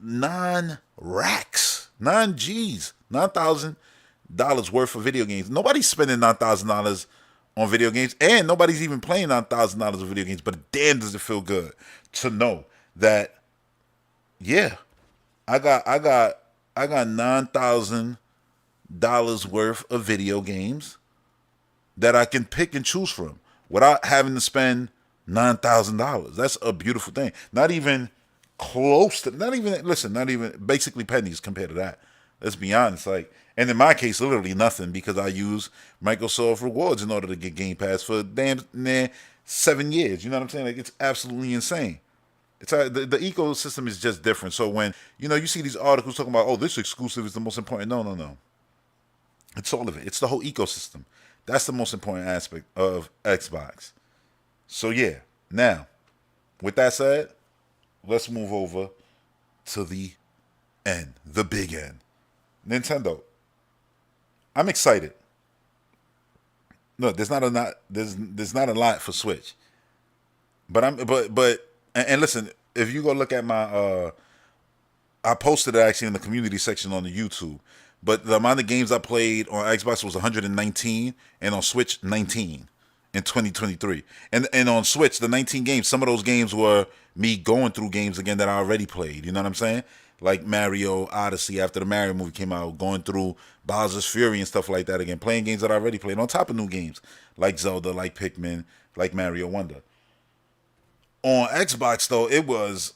9 racks, 9 G's, $9,000 worth of video games. Nobody's spending $9,000 on video games, and nobody's even playing $9,000 of video games. But damn, does it feel good to know that? Yeah, I got $9,000 worth of video games that I can pick and choose from without having to spend $9,000. That's a beautiful thing. Not even close to, not even basically pennies compared to that. Let's be honest. Like, and in my case, literally nothing because I use Microsoft Rewards in order to get Game Pass for damn near 7 years. You know what I'm saying? Like, it's absolutely insane. It's the ecosystem is just different. So when you see these articles talking about, oh, this exclusive is the most important. No, no, no. It's all of it. It's the whole ecosystem. That's the most important aspect of Xbox. So yeah. Now, with that said, let's move over to the end, the big end. Nintendo. I'm excited. No, there's not a lot for Switch. But and listen, if you go look at my I posted it actually in the community section on the YouTube. But the amount of games I played on Xbox was 119 and on Switch 19 in 2023. And on Switch, the 19 games, some of those games were me going through games again that I already played. You know what I'm saying? Like Mario Odyssey after the Mario movie came out, going through Bowser's Fury and stuff like that again, playing games that I already played on top of new games like Zelda, like Pikmin, like Mario Wonder. On Xbox though, it was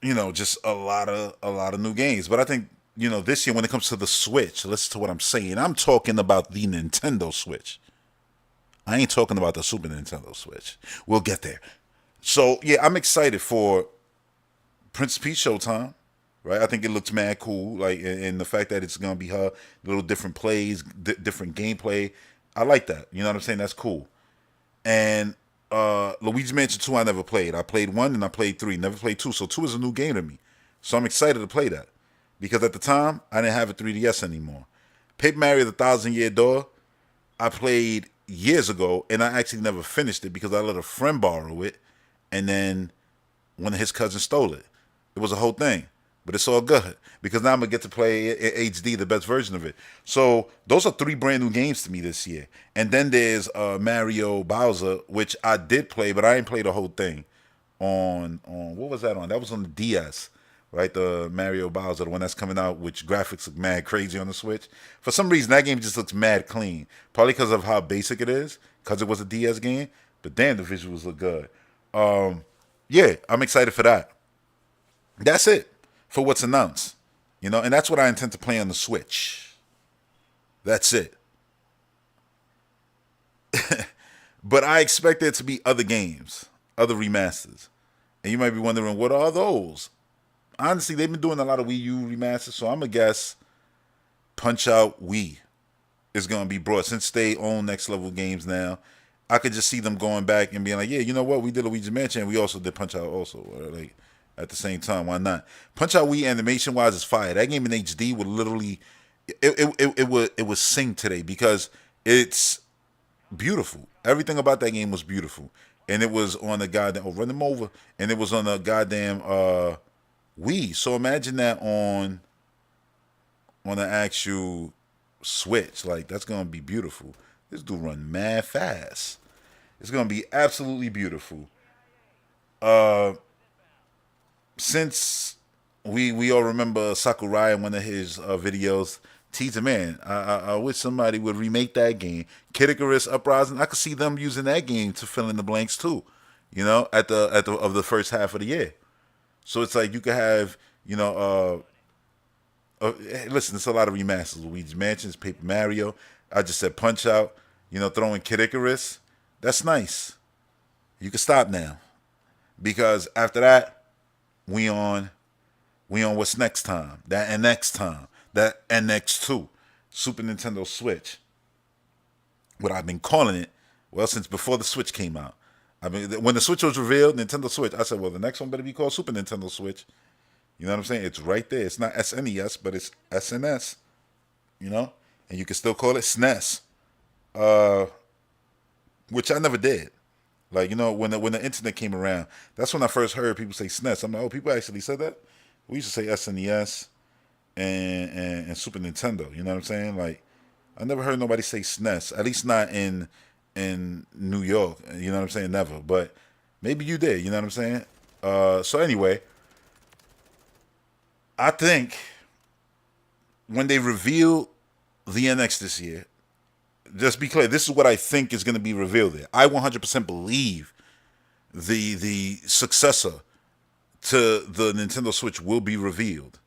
just a lot of new games. But I think this year when it comes to the Switch, listen to what I'm saying. I'm talking about the Nintendo Switch. I ain't talking about the Super Nintendo Switch. We'll get there. So yeah, I'm excited for Princess Peach Showtime. Right, I think it looks mad cool. Like, and the fact that it's gonna be her little different plays, different gameplay. I like that. You know what I'm saying? That's cool. And Luigi's Mansion 2 I never played. I played 1 and I played 3. Never played 2. So 2 is a new game to me. So I'm excited to play that. Because at the time, I didn't have a 3DS anymore. Paper Mario The Thousand Year Door, I played years ago, and I actually never finished it because I let a friend borrow it, and then one of his cousins stole it. It was a whole thing. But it's all good because now I'm going to get to play HD, the best version of it. So those are 3 brand new games to me this year. And then there's Mario Bowser, which I did play, but I didn't play the whole thing. On what was that on? That was on the DS, right? The Mario Bowser, the one that's coming out, which graphics look mad crazy on the Switch. For some reason, that game just looks mad clean. Probably because of how basic it is, because it was a DS game. But damn, the visuals look good. Yeah, I'm excited for that. That's it for what's announced. And that's what I intend to play on the Switch. That's it. But I expect there to be other games, other remasters. And you might be wondering, what are those? Honestly, they've been doing a lot of Wii U remasters, so I'm going to guess Punch Out Wii is going to be brought. Since they own Next Level Games now, I could just see them going back and being like, yeah, you know what? We did Luigi's Mansion, and we also did Punch Out also. Or like, at the same time, why not? Punch Out Wii animation wise is fire. That game in HD would literally it would sing today because it's beautiful. Everything about that game was beautiful, and it was on a goddamn run them over, and it was on a goddamn Wii. So imagine that on an actual Switch. Like, that's gonna be beautiful. This dude run mad fast. It's gonna be absolutely beautiful. Since we all remember Sakurai in one of his videos Teaser, man, I wish somebody would remake that game. Kid Icarus Uprising, I could see them using that game to fill in the blanks too. At the of the first half of the year. So it's like you could have, hey, listen, it's a lot of remasters. Luigi Mansions, Paper Mario. I just said Punch Out. Throwing Kid Icarus. That's nice. You can stop now because after that, we on what's next time. That and next time. That and next two. Super Nintendo Switch. What I've been calling it, well, since before the Switch came out. I mean, when the Switch was revealed, Nintendo Switch, I said, well, the next one better be called Super Nintendo Switch. You know what I'm saying? It's right there. It's not SNES, but it's SNS. And you can still call it SNES, which I never did. Like, when the internet came around, that's when I first heard people say SNES. I'm like, oh, people actually said that? We used to say SNES and Super Nintendo. You know what I'm saying? Like, I never heard nobody say SNES, at least not in New York. You know what I'm saying? Never. But maybe you did. You know what I'm saying? So anyway, I think when they reveal the NX this year, just be clear, this is what I think is going to be revealed there. I 100% believe the successor to the Nintendo Switch will be revealed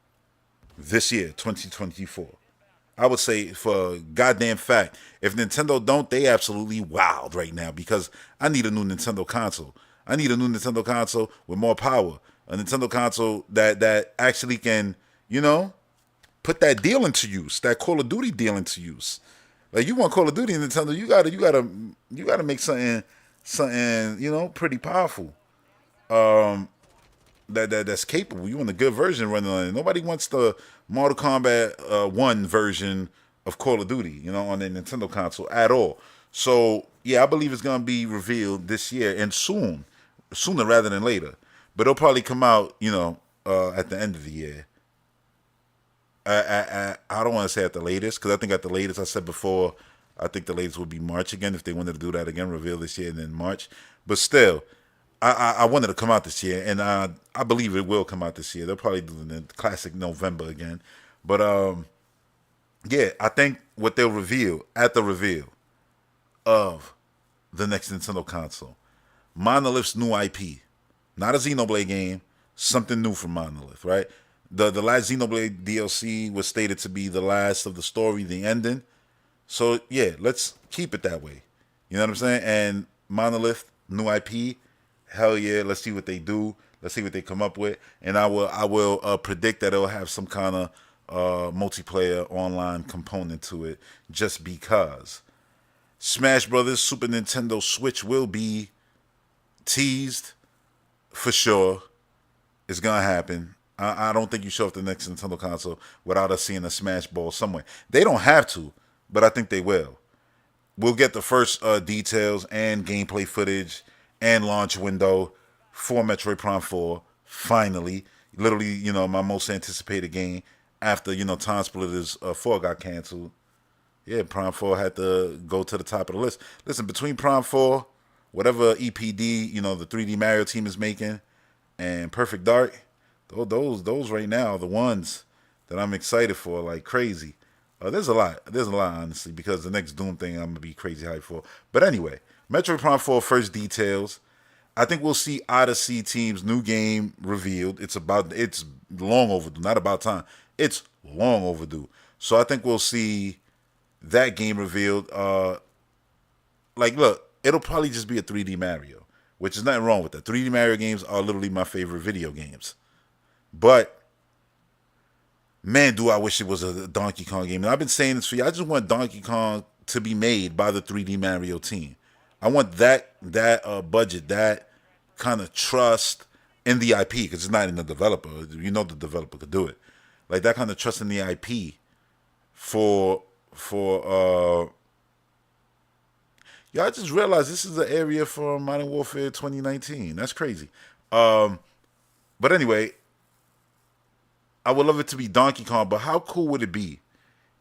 this year, 2024. I would say for a goddamn fact, if Nintendo don't, they absolutely wild right now because I need a new Nintendo console. I need a new Nintendo console with more power. A Nintendo console that actually can, put that deal into use, that Call of Duty deal into use. Like you want Call of Duty in Nintendo, you gotta make something pretty powerful. That's capable. You want a good version running on it. Nobody wants the Mortal Kombat 1 version of Call of Duty, on the Nintendo console at all. So yeah, I believe it's gonna be revealed this year and sooner rather than later. But it'll probably come out, at the end of the year. I don't want to say at the latest because I think at the latest, I said before, I think the latest would be March again if they wanted to do that again, reveal this year and then March. But still, I wanted to come out this year, and I believe it will come out this year. They'll probably do the classic November again. But yeah, I think what they'll reveal at the reveal of the next Nintendo console, Monolith's new IP, not a Xenoblade game, something new from Monolith, right? The last Xenoblade DLC was stated to be the last of the story, the ending. So yeah, let's keep it that way. You know what I'm saying? And Monolith, new IP, hell yeah, let's see what they do. Let's see what they come up with. And I will predict that it'll have some kind of multiplayer online component to it just because. Smash Brothers Super Nintendo Switch will be teased for sure. It's gonna happen. I don't think you show up the next Nintendo console without us seeing a Smash Ball somewhere. They don't have to, but I think they will. We'll get the first details and gameplay footage and launch window for Metroid Prime 4. Finally, literally, my most anticipated game after Time Splitters 4 got canceled. Yeah, Prime 4 had to go to the top of the list. Listen, between Prime 4, whatever EPD, the 3D Mario team is making, and Perfect Dark, those right now are the ones that I'm excited for like crazy. There's a lot honestly because the next Doom thing I'm gonna be crazy hyped for. But anyway, Metroid Prime 4 first details. I think we'll see Odyssey team's new game revealed. It's long overdue, not about time. It's long overdue. So I think we'll see that game revealed. Look, it'll probably just be a 3D Mario, which is nothing wrong with that. 3D Mario games are literally my favorite video games. But, man, do I wish it was a Donkey Kong game. And I've been saying this for you. I just want Donkey Kong to be made by the 3D Mario team. I want that budget, that kind of trust in the IP, because it's not in the developer. The developer could do it. Like, that kind of trust in the IP for yeah, I just realized this is the area for Modern Warfare 2019. That's crazy. But anyway, I would love it to be Donkey Kong, but how cool would it be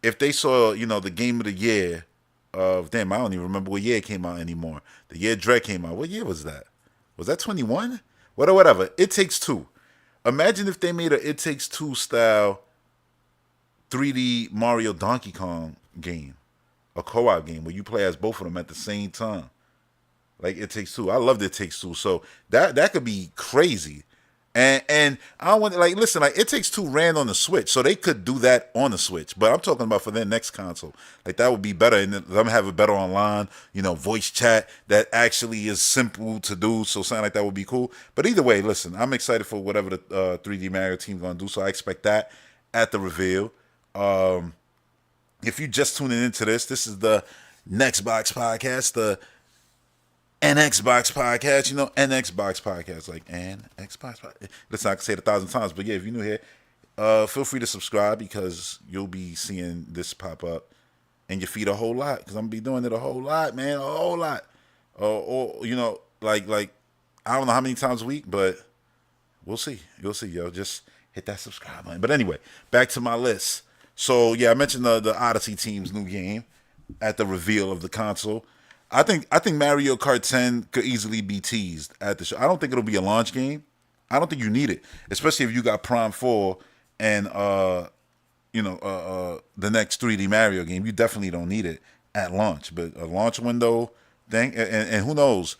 if they saw, the game of the year of, damn, I don't even remember what year it came out anymore. The year Dread came out. What year was that? Was that 21? Whatever. It Takes Two. Imagine if they made a It Takes Two style 3D Mario Donkey Kong game, a co-op game where you play as both of them at the same time. Like It Takes Two. I love It Takes Two. So that could be crazy. And I don't want listen, like It Takes Two ran on the Switch, so they could do that on the Switch. But I'm talking about for their next console. Like that would be better, and them have a better online, voice chat that actually is simple to do. So something like that would be cool. But either way, listen, I'm excited for whatever the 3D Mario team gonna do. So I expect that at the reveal. If you just tuning into this is the Next Box Podcast, the NXbox Podcast, NXbox Podcast, like NXbox Podcast. Listen, I can say it 1,000 times, but yeah, if you're new here, feel free to subscribe because you'll be seeing this pop up in your feed a whole lot because I'm gonna be doing it a whole lot, man, a whole lot. Or like I don't know how many times a week, but we'll see. You'll see, yo. Just hit that subscribe button. But anyway, back to my list. So yeah, I mentioned the Odyssey team's new game at the reveal of the console. I think Mario Kart 10 could easily be teased at the show. I don't think it'll be a launch game. I don't think you need it, especially if you got Prime 4 and the next 3D Mario game. You definitely don't need it at launch. But a launch window thing, and who knows,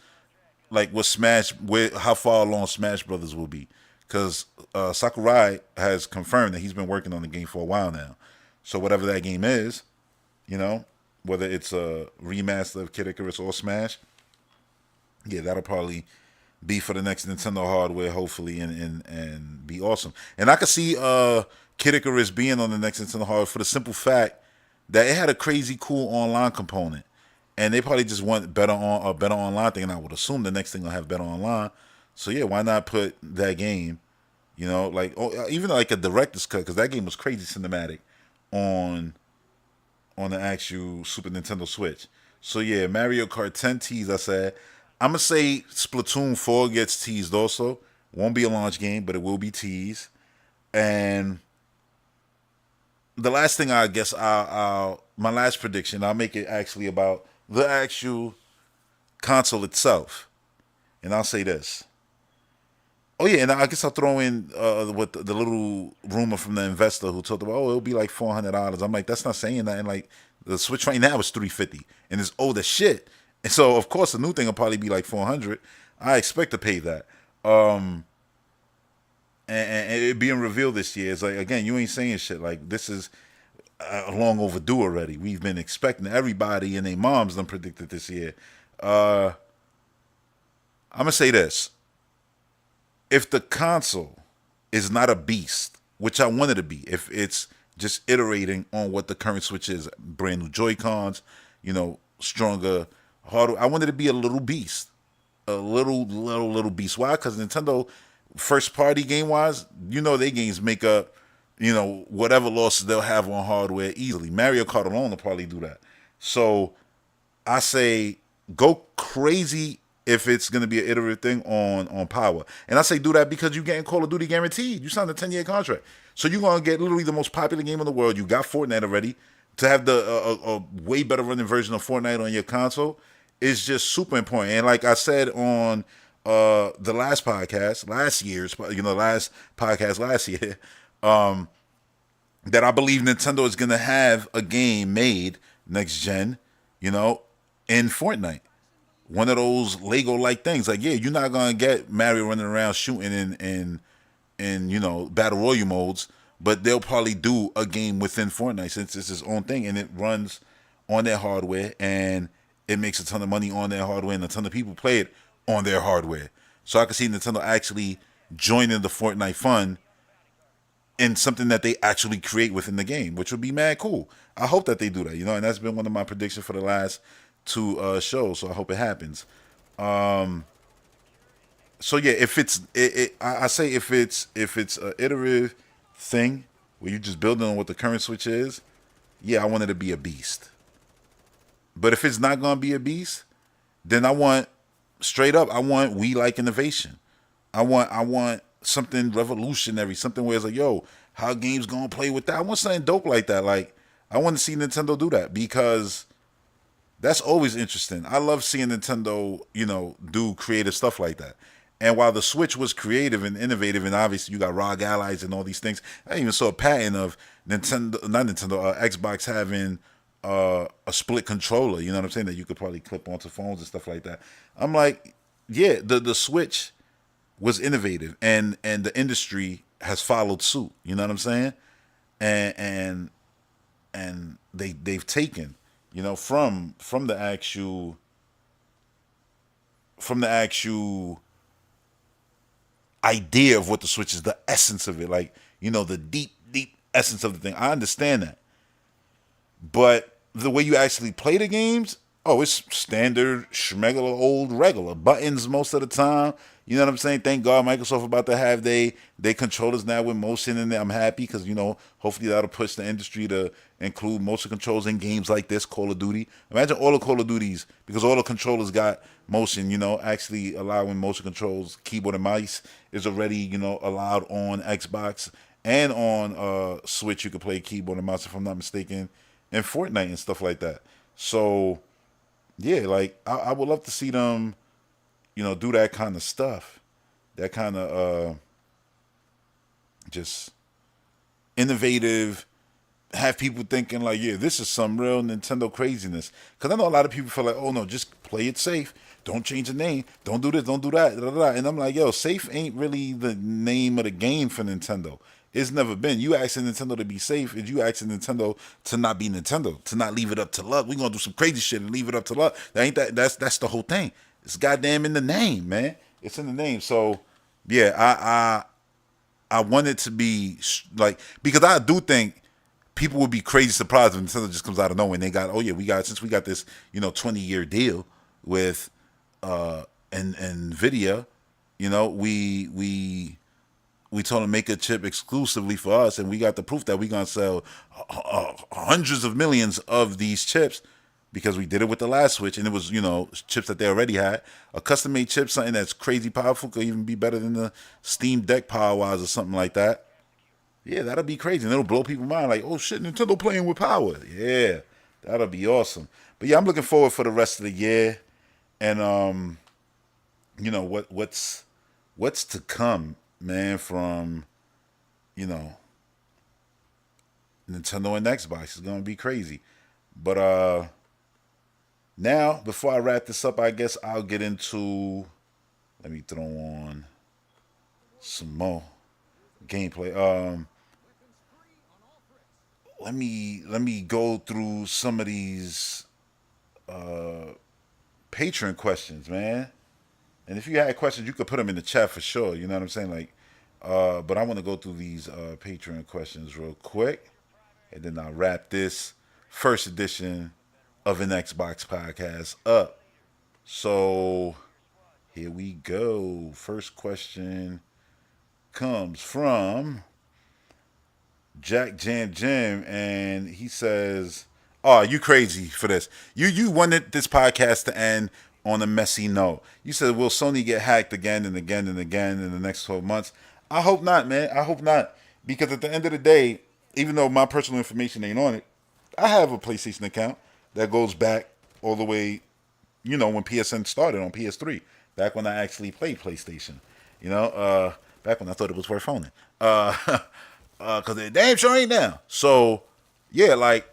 like how far along Smash Brothers will be, because Sakurai has confirmed that he's been working on the game for a while now. So whatever that game is, whether it's a remaster of Kid Icarus or Smash, yeah, that'll probably be for the next Nintendo hardware, hopefully, and be awesome. And I could see Kid Icarus being on the next Nintendo hardware for the simple fact that it had a crazy cool online component, and they probably just want better online thing. And I would assume the next thing will have better online. So yeah, why not put that game, even like a director's cut, because that game was crazy cinematic on the actual Super Nintendo Switch. So yeah, Mario Kart 10 teased, I said. I'm going to say Splatoon 4 gets teased also. Won't be a launch game, but it will be teased. And the last thing, I guess, my last prediction, I'll make it actually about the actual console itself. And I'll say this. Oh yeah, and I guess I'll throw in with the little rumor from the investor who talked about, it'll be like $400. I'm like, that's not saying nothing. Like the Switch right now is $350, and it's old as shit. And so of course the new thing will probably be like $400. I expect to pay that. And it being revealed this year, it's like, again, you ain't saying shit. Like this is long overdue already. We've been expecting, everybody and their moms done predicted this year. I'm gonna say this. If the console is not a beast, which I want it to be, if it's just iterating on what the current Switch is, brand new Joy-Cons, stronger hardware, I want it to be a little beast. A little beast. Why? Because Nintendo, first party game wise, their games make up, whatever losses they'll have on hardware easily. Mario Kart alone will probably do that. So I say go crazy if it's going to be an iterative thing on power. And I say do that because you're getting Call of Duty guaranteed. You signed a 10-year contract. So you're going to get literally the most popular game in the world. You got Fortnite already. To have a way better running version of Fortnite on your console is just super important. And like I said on the last podcast, last year, that I believe Nintendo is going to have a game made next gen, in Fortnite. One of those Lego-like things. Like, yeah, you're not going to get Mario running around shooting in Battle Royale modes, but they'll probably do a game within Fortnite since it's its own thing, and it runs on their hardware, and it makes a ton of money on their hardware, and a ton of people play it on their hardware. So I can see Nintendo actually joining the Fortnite fun in something that they actually create within the game, which would be mad cool. I hope that they do that, and that's been one of my predictions for the last two shows, so I hope it happens. So yeah, if it's I say if it's an iterative thing where you're just building on what the current Switch is, yeah, I want it to be a beast. But if it's not gonna be a beast, then I want Wii-like innovation. I want something revolutionary, something where it's like, yo, how games gonna play with that? I want something dope like that. Like, I want to see Nintendo do that because that's always interesting. I love seeing Nintendo, do creative stuff like that. And while the Switch was creative and innovative, and obviously you got ROG Allies and all these things, I even saw a patent of Xbox having a split controller. You know what I'm saying? That you could probably clip onto phones and stuff like that. I'm like, yeah, the Switch was innovative, and the industry has followed suit. You know what I'm saying? And they've taken, from the actual idea of what the Switch is, the essence of it, like, the deep essence of the thing. I understand that, but the way you actually play the games, oh, it's standard schmegular old regular buttons most of the time. You know what I'm saying? Thank God Microsoft about to have they controllers now with motion in there. I'm happy because hopefully that'll push the industry to include motion controls in games like this, Call of Duty. Imagine all the Call of Duties, because all the controllers got motion. Actually allowing motion controls, keyboard and mouse is already allowed on Xbox and on Switch. You could play keyboard and mouse if I'm not mistaken, and Fortnite and stuff like that. So yeah, like I would love to see them, do that kind of stuff, that kind of just innovative, have people thinking like, yeah, this is some real Nintendo craziness. Because I know a lot of people feel like, oh no, just play it safe, don't change the name, don't do this, don't do that, da, da, da. And I'm like, yo, safe ain't really the name of the game for Nintendo. It's never been. You asking Nintendo to be safe is you asking Nintendo to not be Nintendo, to not leave it up to luck. We gonna do some crazy shit and leave it up to luck. That's the whole thing. It's goddamn in the name, man. It's in the name. So yeah, I want it to be like, because I do think people would be crazy surprised when Nintendo just comes out of nowhere and they got, oh yeah, since we got this 20-year deal with Nvidia, we told them make a chip exclusively for us, and we got the proof that we gonna sell hundreds of millions of these chips, because we did it with the last Switch, and it was chips that they already had. A custom made chip, something that's crazy powerful, could even be better than the Steam Deck power wise or something like that. Yeah, that'll be crazy, and it'll blow people's mind. Like, oh shit, Nintendo playing with power. Yeah, that'll be awesome. But yeah, I'm looking forward for the rest of the year, and what's to come, man, from Nintendo and Xbox is gonna be crazy. But now, before I wrap this up, I guess I'll get into. Let me throw on some more gameplay. Let me go through some of these Patreon questions, man. And if you had questions, you could put them in the chat for sure. You know what I'm saying? Like, but I want to go through these Patreon questions real quick, and then I'll wrap this first edition of an Xbox podcast up. So here we go. First question comes from Jack Jam Jim, and he says, "Oh, you crazy for this? You wanted this podcast to end on a messy note. You said, will Sony get hacked again and again and again in the next 12 months? I hope not, man. I hope not, because at the end of the day, even though my personal information ain't on it, I have a PlayStation account that goes back all the way, when PSN started on PS3, back when I actually played PlayStation, back when I thought it was worth owning, because it damn sure ain't now. So, yeah, like,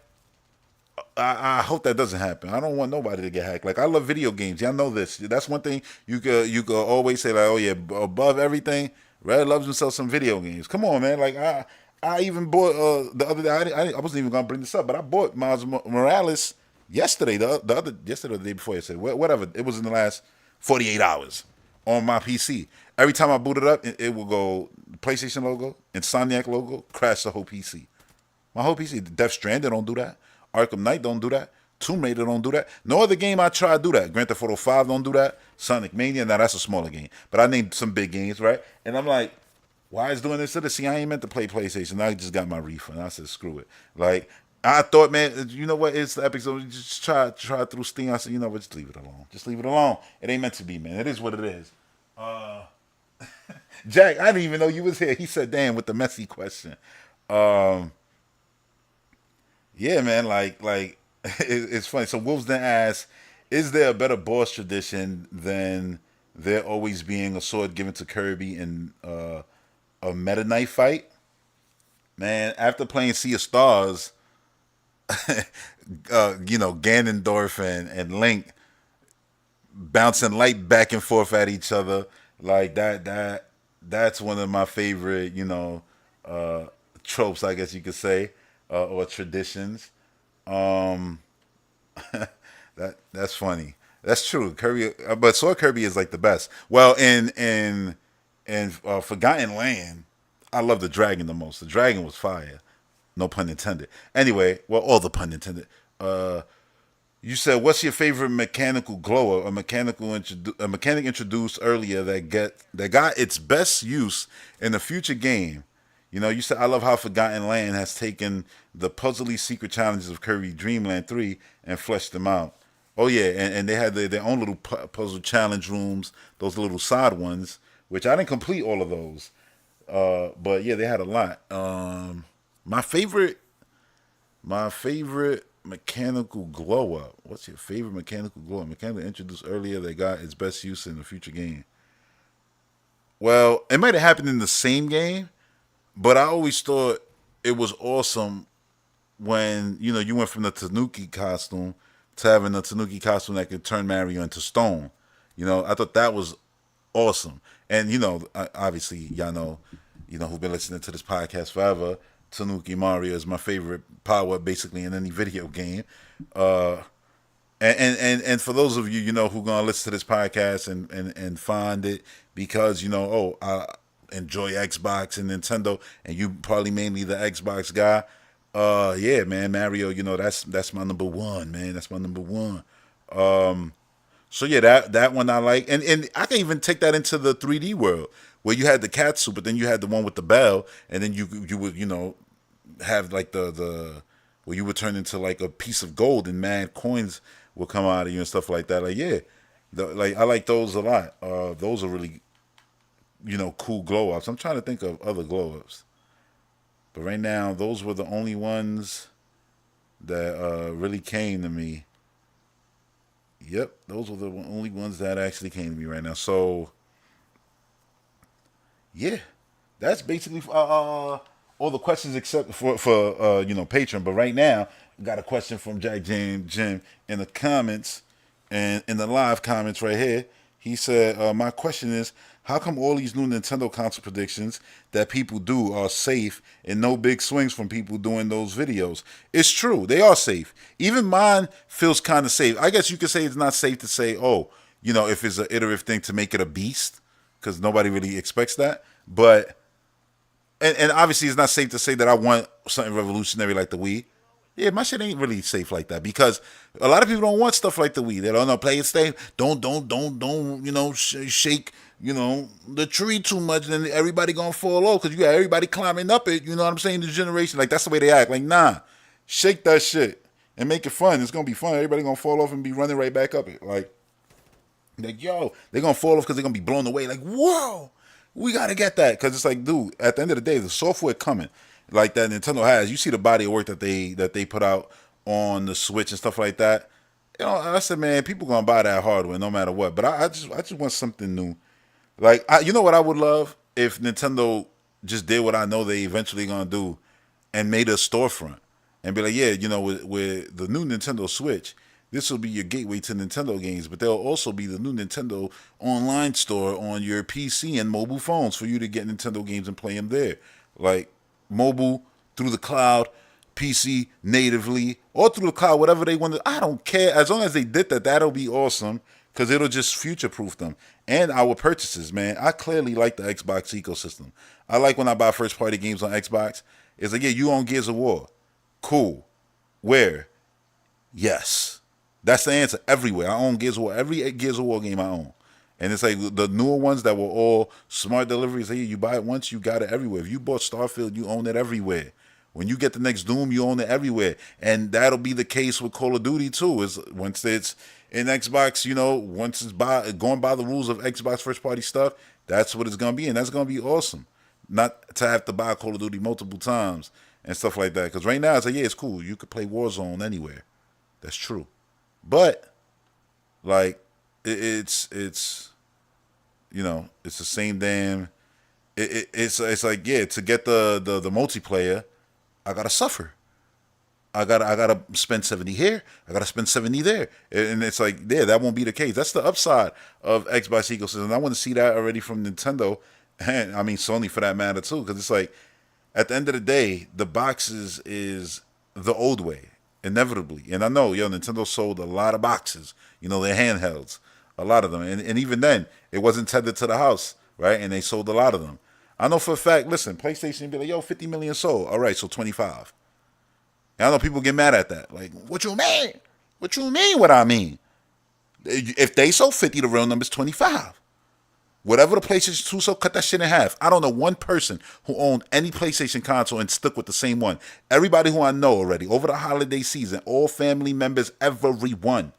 I hope that doesn't happen. I don't want nobody to get hacked. Like, I love video games. Y'all know this. That's one thing you could always say, like, oh yeah, above everything, Red loves himself some video games. Come on, man. Like, I even bought the other day. I wasn't even gonna bring this up, but I bought Miles Morales yesterday. Yesterday or the day before yesterday. Whatever. It was in the last 48 hours on my PC. Every time I boot it up, it will go PlayStation logo, Insomniac logo, crash the whole PC. My whole PC. Death Stranding don't do that. Arkham Knight don't do that. Tomb Raider don't do that. No other game I try to do that. Grand Theft Auto 5 don't do that. Sonic Mania, now that's a smaller game. But I named some big games, right? And I'm like, why is doing this to this? See, I ain't meant to play PlayStation. I just got my refund. I said, screw it. Like, I thought, man, you know what? It's the Epic, so just try through Steam. I said, you know what? Just leave it alone. Just leave it alone. It ain't meant to be, man. It is what it is. Jack, I didn't even know you was here. He said, damn, with the messy question. Yeah, man, like it's funny. So Wolves then asked, is there a better boss tradition than there always being a sword given to Kirby in a Meta Knight fight. Man, after playing Sea of Stars, Ganondorf and Link bouncing light back and forth at each other like that's one of my favorite uh, tropes, I guess you could say, or traditions. Um, that's funny. That's true. Kirby, but Sword Kirby is like the best. Well, in Forgotten Land, I love the dragon the most. The dragon was fire. No pun intended. Anyway, well, all the pun intended. Uh, You said, "What's your favorite mechanical glower or a mechanic introduced earlier that got its best use in a future game?" You said, "I love how Forgotten Land has taken the puzzly secret challenges of Kirby Dreamland 3 and fleshed them out." Oh yeah, and they had their own little puzzle challenge rooms, those little side ones, which I didn't complete all of those. But yeah, they had a lot. My favorite my favorite mechanical glow up. What's your favorite mechanical glow up? Mechanical introduced earlier that got its best use in a future game. Well, it might have happened in the same game, but I always thought it was awesome when you went from the Tanuki costume to having the Tanuki costume that could turn Mario into stone. I thought that was awesome. And obviously, y'all know, who've been listening to this podcast forever. Tanuki Mario is my favorite power up basically in any video game. Uh, and for those of you who gonna listen to this podcast and find it because I enjoy Xbox and Nintendo, and you probably mainly the Xbox guy. Yeah, man, Mario, that's my number one, man. That's my number one. So yeah, that one I like, and I can even take that into the 3D world where you had the cat suit, but then you had the one with the bell, and then you would have like the where you would turn into like a piece of gold and mad coins will come out of you and stuff like that. Like yeah, like I like those a lot. Those are really cool glow ups. I'm trying to think of other glow ups, but right now those were the only ones that really came to me. Yep, those were the only ones that actually came to me right now. So yeah, that's basically all the questions except for Patreon. But right now, I got a question from Jack James Jim in the comments and in the live comments right here. He said, "My question is, how come all these new Nintendo console predictions that people do are safe and no big swings from people doing those videos?" It's true, they are safe. Even mine feels kind of safe. I guess you could say it's not safe to say, oh, if it's an iterative thing to make it a beast, because nobody really expects that. But and obviously it's not safe to say that I want something revolutionary like the Wii. Yeah, my shit ain't really safe like that because a lot of people don't want stuff like the Wii. They don't know play it safe. Don't shake the tree too much, then everybody gonna fall off because you got everybody climbing up it. You know what I'm saying? The generation, like that's the way they act. Like nah, shake that shit and make it fun. It's gonna be fun. Everybody gonna fall off and be running right back up it. Like yo, they're gonna fall off because they're gonna be blown away. Like whoa, we gotta get that because it's like, dude, at the end of the day, the software coming like that Nintendo has. You see the body of work that they put out on the Switch and stuff like that. I said, man, people gonna buy that hardware no matter what. But I just want something new. Like you know what I would love if Nintendo just did what I know they eventually gonna do and made a storefront and be like, yeah, with the new Nintendo Switch, this will be your gateway to Nintendo games, but there'll also be the new Nintendo online store on your PC and mobile phones for you to get Nintendo games and play them there. Like mobile, through the cloud, PC natively, or through the cloud, whatever they want to. I don't care. As long as they did that, that'll be awesome because it'll just future proof them. And our purchases, man. I clearly like the Xbox ecosystem. I like when I buy first party games on Xbox. It's like, yeah, you own Gears of War. Cool. Where? Yes. That's the answer everywhere. I own Gears of War. Every Gears of War game I own. And it's like the newer ones that were all smart deliveries. Hey, you buy it once, you got it everywhere. If you bought Starfield, you own it everywhere. When you get the next Doom, you own it everywhere. And that'll be the case with Call of Duty too. Is once it's in Xbox, once it's going by the rules of Xbox first party stuff, that's what it's gonna be, and that's gonna be awesome. Not to have to buy Call of Duty multiple times and stuff like that. Because right now it's like, yeah, it's cool. You could play Warzone anywhere. That's true. But like it's it's the same damn. It's like, yeah, to get the multiplayer, I gotta suffer. I gotta spend 70 here. I gotta spend 70 there, and it's like, yeah, that won't be the case. That's the upside of Xbox ecosystem. I want to see that already from Nintendo, and I mean Sony for that matter too, because it's like at the end of the day, the boxes is the old way, inevitably. And I know, Nintendo sold a lot of boxes, their handhelds, a lot of them, and even then, it wasn't tethered to the house, right? And they sold a lot of them. I know for a fact. Listen, PlayStation be like, yo, 50 million sold. All right, so 25. And I know people get mad at that. Like, what you mean? What you mean what I mean? If they sold 50, the real number's 25. Whatever the PlayStation 2 sold, cut that shit in half. I don't know one person who owned any PlayStation console and stuck with the same one. Everybody who I know already, over the holiday season, all family members, everyone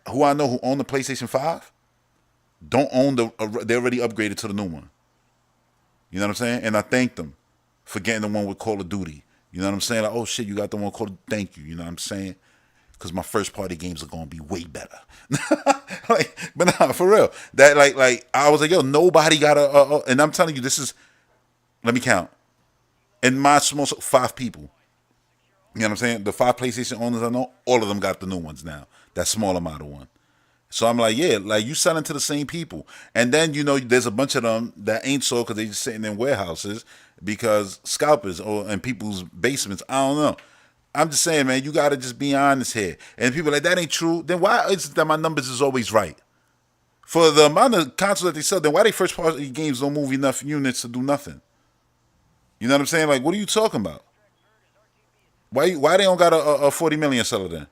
who I know who own the PlayStation 5, don't own they already upgraded to the new one. You know what I'm saying? And I thank them for getting the one with Call of Duty. You know what I'm saying? Like, oh shit, you got the one called. Thank you. You know what I'm saying? Because my first party games are gonna be way better. But nah, for real. That like I was like, yo, nobody got and I'm telling you, this is. Let me count. In my small 5 people. You know what I'm saying? The 5 PlayStation owners I know, all of them got the new ones now. That small amount of one. So I'm like, yeah, like you selling to the same people. And then, there's a bunch of them that ain't sold because they just sitting in warehouses because scalpers or in people's basements. I don't know. I'm just saying, man, you got to just be honest here. And people are like, that ain't true. Then why is it that my numbers is always right? For the amount of consoles that they sell, then why they first party games don't move enough units to do nothing? You know what I'm saying? Like, what are you talking about? Why they don't got a 40 million seller then?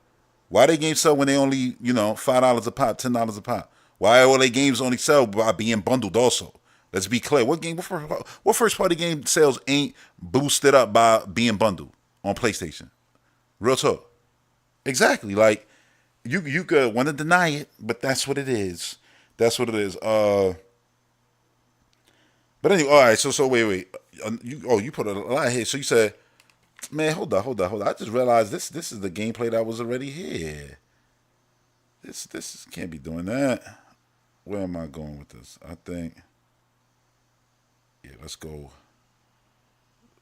Why they games sell when they only, $5 a pop, $10 a pop? Why all they games only sell by being bundled also? Let's be clear. What first party game sales ain't boosted up by being bundled on PlayStation? Real talk. Exactly. Like you could want to deny it, but that's what it is. That's what it is. But anyway, all right. So wait. You put a lot here. So you said, man, hold on. I just realized this is the gameplay that was already here. This can't be doing that. Where am I going with this? I think, yeah, let's go.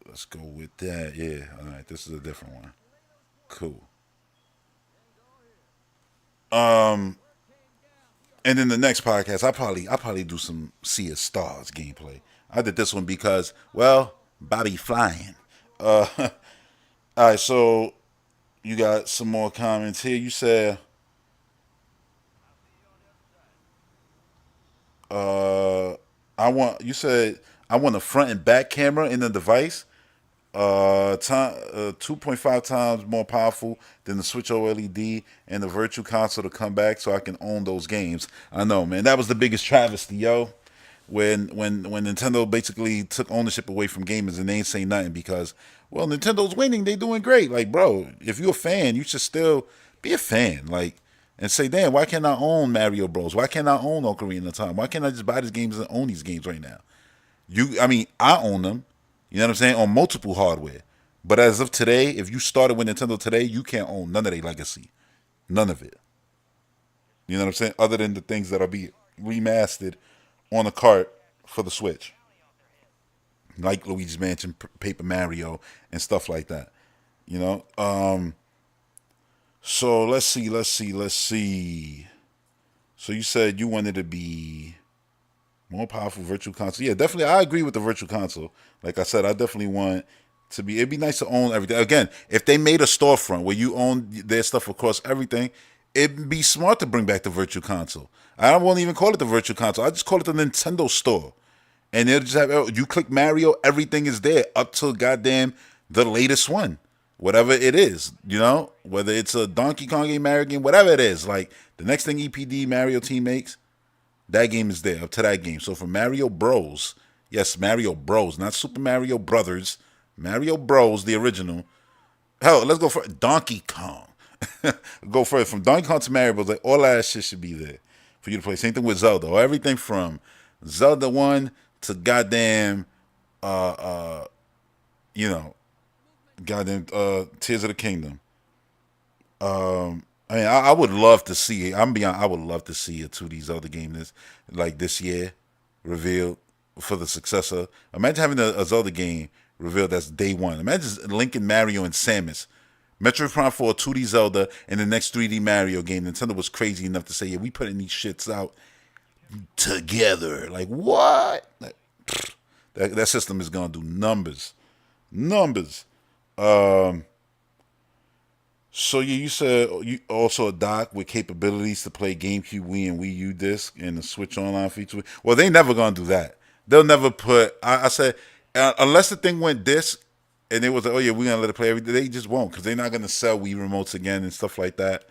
Let's go with that. Yeah, all right. This is a different one. Cool. Um, and then the next podcast, I probably do some Sea of Stars gameplay. I did this one because, well, Bobby flying. All right. So you got some more comments here. You said, uh, You said I want a front and back camera in the device. 2.5 times more powerful than the Switch OLED and the Virtual Console to come back, so I can own those games. I know, man. That was the biggest travesty, yo. When Nintendo basically took ownership away from gamers and they ain't saying nothing because, well, Nintendo's winning, they doing great. Like, bro, if you're a fan, you should still be a fan. Like, and say, damn, why can't I own Mario Bros? Why can't I own Ocarina of Time? Why can't I just buy these games and own these games right now? I mean, I own them. You know what I'm saying? On multiple hardware. But as of today, if you started with Nintendo today, you can't own none of their legacy. None of it. You know what I'm saying? Other than the things that'll be remastered on a cart for the Switch. Like Luigi's Mansion, Paper Mario, and stuff like that. You know? So let's see. So you said you wanted to be more powerful virtual console. Yeah, definitely. I agree with the virtual console. Like I said, I definitely want to be. It'd be nice to own everything. Again, if they made a storefront where you own their stuff across everything, it'd be smart to bring back the virtual console. I won't even call it the virtual console. I just call it the Nintendo Store. And they'll just have you click Mario, everything is there up to goddamn the latest one, whatever it is. Whether it's a Donkey Kong game, Mario game, whatever it is. Like the next thing EPD Mario team makes, that game is there up to that game. So for Mario Bros, yes, Mario Bros, not Super Mario Brothers, Mario Bros, the original. Hell, let's go for Donkey Kong. Go further from Donkey Kong to Mario Bros. Like all that shit should be there for you to play. Same thing with Zelda. Or everything from Zelda 1 to goddamn, uh, uh, you know, goddamn Tears of the Kingdom. I mean, I would love to see. I'm beyond. I would love to see a 2D Zelda game this year revealed for the successor. Imagine having a Zelda game revealed that's day one. Imagine Link and Mario and Samus. Metroid Prime 4, 2D Zelda, and the next 3D Mario game. Nintendo was crazy enough to say, yeah, we putting these shits out together. Like, what? Like, that system is going to do numbers. Numbers. Um, So you said you also a dock with capabilities to play GameCube, Wii, and Wii U disc and the Switch Online feature. Well, they never gonna do that. They'll never put. I said unless the thing went disc and it was like, oh yeah, we're gonna let it play everything. They just won't because they're not gonna sell Wii remotes again and stuff like that.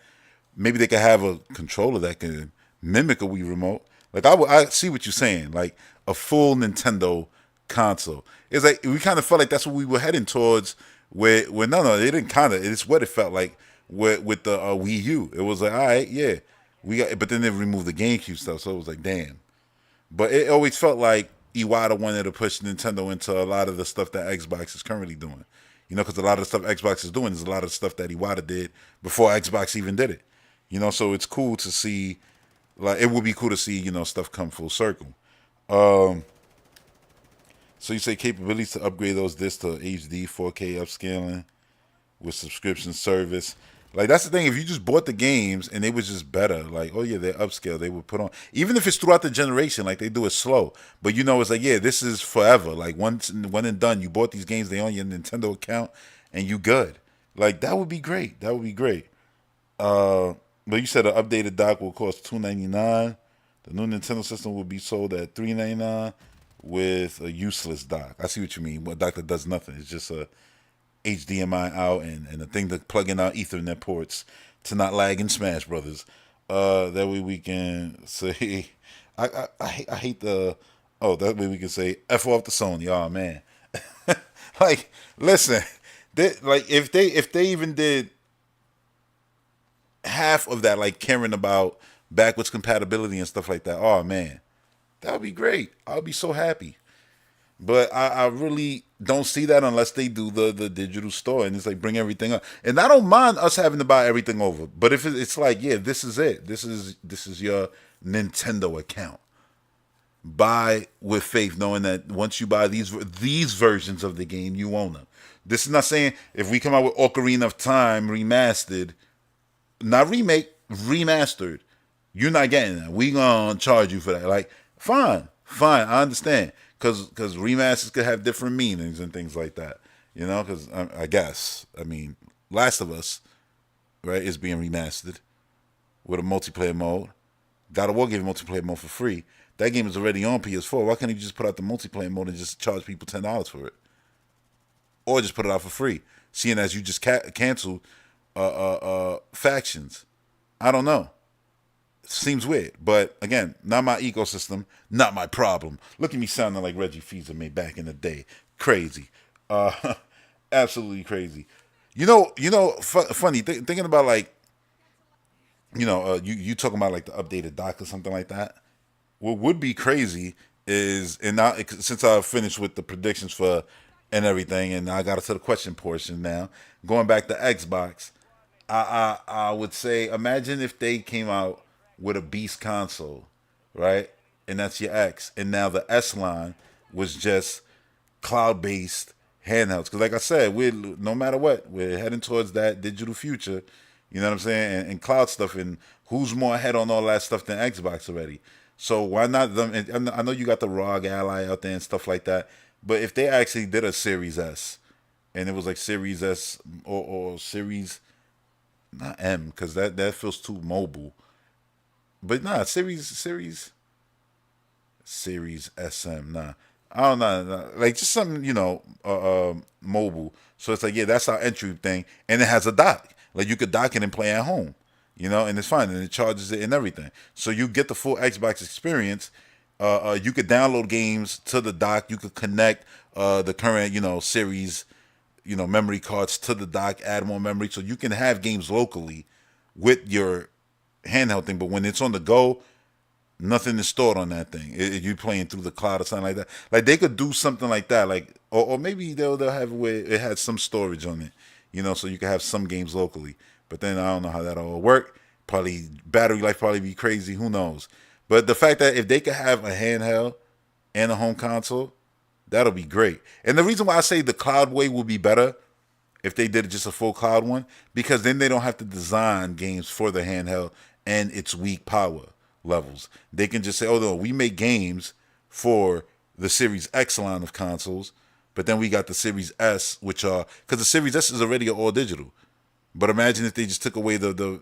Maybe they could have a controller that can mimic a Wii remote. Like I see what you're saying. Like a full Nintendo console. It's like we kind of felt like that's what we were heading towards. Where no, it didn't kind of. It's what it felt like with the Wii U. It was like, all right, yeah, we got. But then they removed the GameCube stuff, so it was like, damn. But it always felt like Iwata wanted to push Nintendo into a lot of the stuff that Xbox is currently doing. You know, because a lot of the stuff Xbox is doing is a lot of stuff that Iwata did before Xbox even did it. You know, so it's cool to see. Like, it would be cool to see, stuff come full circle. Um, so you say capabilities to upgrade those discs to HD, 4K upscaling with subscription service. Like that's the thing. If you just bought the games and they was just better, like oh yeah, they're upscale. They would put on even if it's throughout the generation, like they do it slow. But it's like yeah, this is forever. Like once one and done. You bought these games, they on your Nintendo account, and you good. Like that would be great. That would be great. Uh, but you said an updated dock will cost $299. The new Nintendo system will be sold at $399 with a useless dock. I see what you mean. A dock that does nothing. It's just a HDMI out and a thing to plug in our Ethernet ports to not lag in Smash Brothers. That way we can say, I hate the. Oh, that way we can say F off the Sony. Oh man, like listen, like if they even did half of that, like caring about backwards compatibility and stuff like that. Oh man, that would be great. I would be so happy. But I really don't see that unless they do the digital store and it's like bring everything up. And I don't mind us having to buy everything over. But if it's like, yeah, this is it. This is your Nintendo account. Buy with faith, knowing that once you buy these versions of the game, you own them. This is not saying if we come out with Ocarina of Time remastered, not remake, remastered, you're not getting that. We gonna charge you for that. Like, fine, I understand, because remasters could have different meanings and things like that. Because I guess Last of Us, right, is being remastered with a multiplayer mode. God of War gave a multiplayer mode for free. That game is already on PS4. Why can't you just put out the multiplayer mode and just charge people $10 for it, or just put it out for free? Seeing as you just canceled factions. I don't know. Seems weird, but again, not my ecosystem, not my problem. Look at me sounding like Reggie Fils-Aimé back in the day. Crazy, absolutely crazy. Funny thinking about like, you talking about like the updated dock or something like that. What would be crazy is, and now since I finished with the predictions for and everything, and I got to the question portion now, going back to Xbox. I would say imagine if they came out with a beast console, right? And that's your X. And now the S line was just cloud based handhelds. Because like I said, we're no matter what, we're heading towards that digital future. You know what I'm saying? And cloud stuff. And who's more ahead on all that stuff than Xbox already? So why not them? And I know you got the ROG Ally out there and stuff like that. But if they actually did a Series S, and it was like Series S or Series not M, because that feels too mobile. But nah, Series SM. Nah, I don't know. Nah. Like just something mobile. So it's like yeah, that's our entry thing, and it has a dock. Like you could dock it and play at home, and it's fine, and it charges it and everything. So you get the full Xbox experience. You could download games to the dock. You could connect the current series memory cards to the dock, add more memory, so you can have games locally with your handheld thing. But when it's on the go, nothing is stored on that thing. You're playing through the cloud or something like that. Like they could do something like that, like or maybe they'll have it where it has some storage on it, so you can have some games locally. But then I don't know how that all work. Probably battery life probably be crazy. Who knows? But the fact that if they could have a handheld and a home console, that'll be great. And the reason why I say the cloud way will be better if they did just a full cloud one, because then they don't have to design games for the handheld and its weak power levels. They can just say, oh no, we make games for the Series X line of consoles, but then we got the Series S, which are, because the Series S is already all digital. But imagine if they just took away the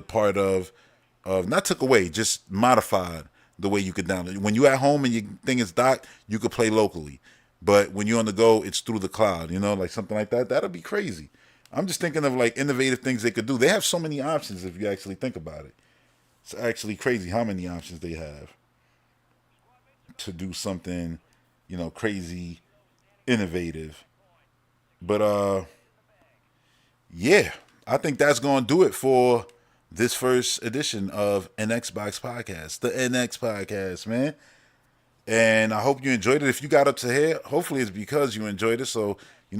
part of not took away, just modified the way you could download. When you're at home and your thing is docked, you could play locally. But when you're on the go, it's through the cloud, like something like that. That'll be crazy. I'm just thinking of like innovative things they could do. They have so many options if you actually think about it. It's actually crazy how many options they have to do something, crazy, innovative. But yeah, I think that's gonna do it for this first edition of an Xbox podcast, the NX podcast, man. And I hope you enjoyed it. If you got up to here, hopefully it's because you enjoyed it. So,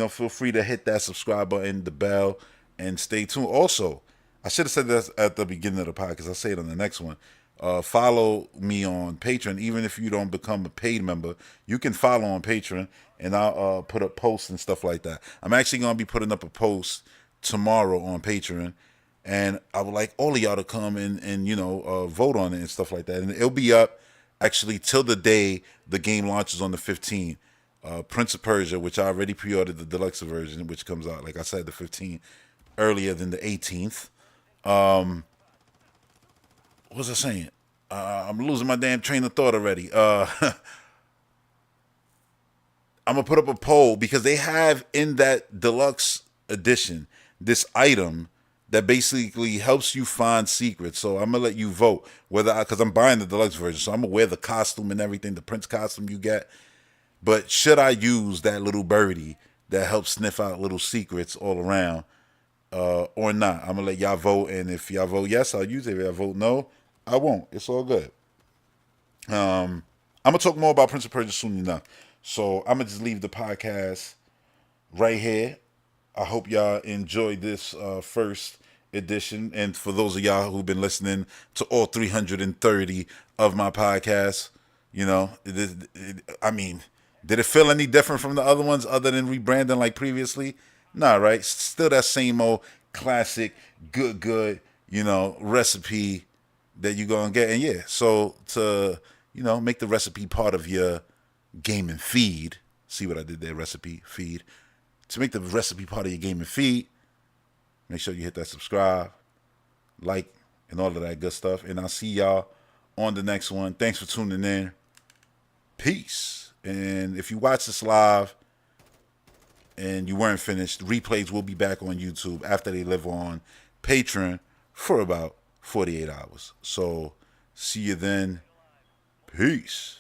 feel free to hit that subscribe button, the bell, and stay tuned. Also, I should have said that at the beginning of the podcast. I'll say it on the next one. Follow me on Patreon. Even if you don't become a paid member, you can follow on Patreon, and I'll put up posts and stuff like that. I'm actually going to be putting up a post tomorrow on Patreon, and I would like all of y'all to come and vote on it and stuff like that. And it'll be up actually till the day the game launches on the 15th. Prince of Persia, which I already pre-ordered the deluxe version, which comes out, like I said, the 15th, earlier than the 18th. What was I saying? I'm losing my damn train of thought already. I'm going to put up a poll because they have in that deluxe edition this item that basically helps you find secrets. So I'm going to let you vote because I'm buying the deluxe version. So I'm going to wear the costume and everything, the Prince costume you get. But should I use that little birdie that helps sniff out little secrets all around or not? I'm going to let y'all vote. And if y'all vote yes, I'll use it. If y'all vote no, I won't. It's all good. I'm going to talk more about Prince of Persia soon enough. So I'm going to just leave the podcast right here. I hope y'all enjoyed this first edition. And for those of y'all who've been listening to all 330 of my podcasts, did it feel any different from the other ones other than rebranding like previously? Nah, right? Still that same old classic, good, recipe that you're going to get. And yeah, so to, make the recipe part of your gaming feed, see what I did there, recipe feed. To make the recipe part of your gaming feed, make sure you hit that subscribe, like, and all of that good stuff. And I'll see y'all on the next one. Thanks for tuning in. Peace. And if you watch this live and you weren't finished, replays will be back on YouTube after they live on Patreon for about 48 hours. So see you then. Peace.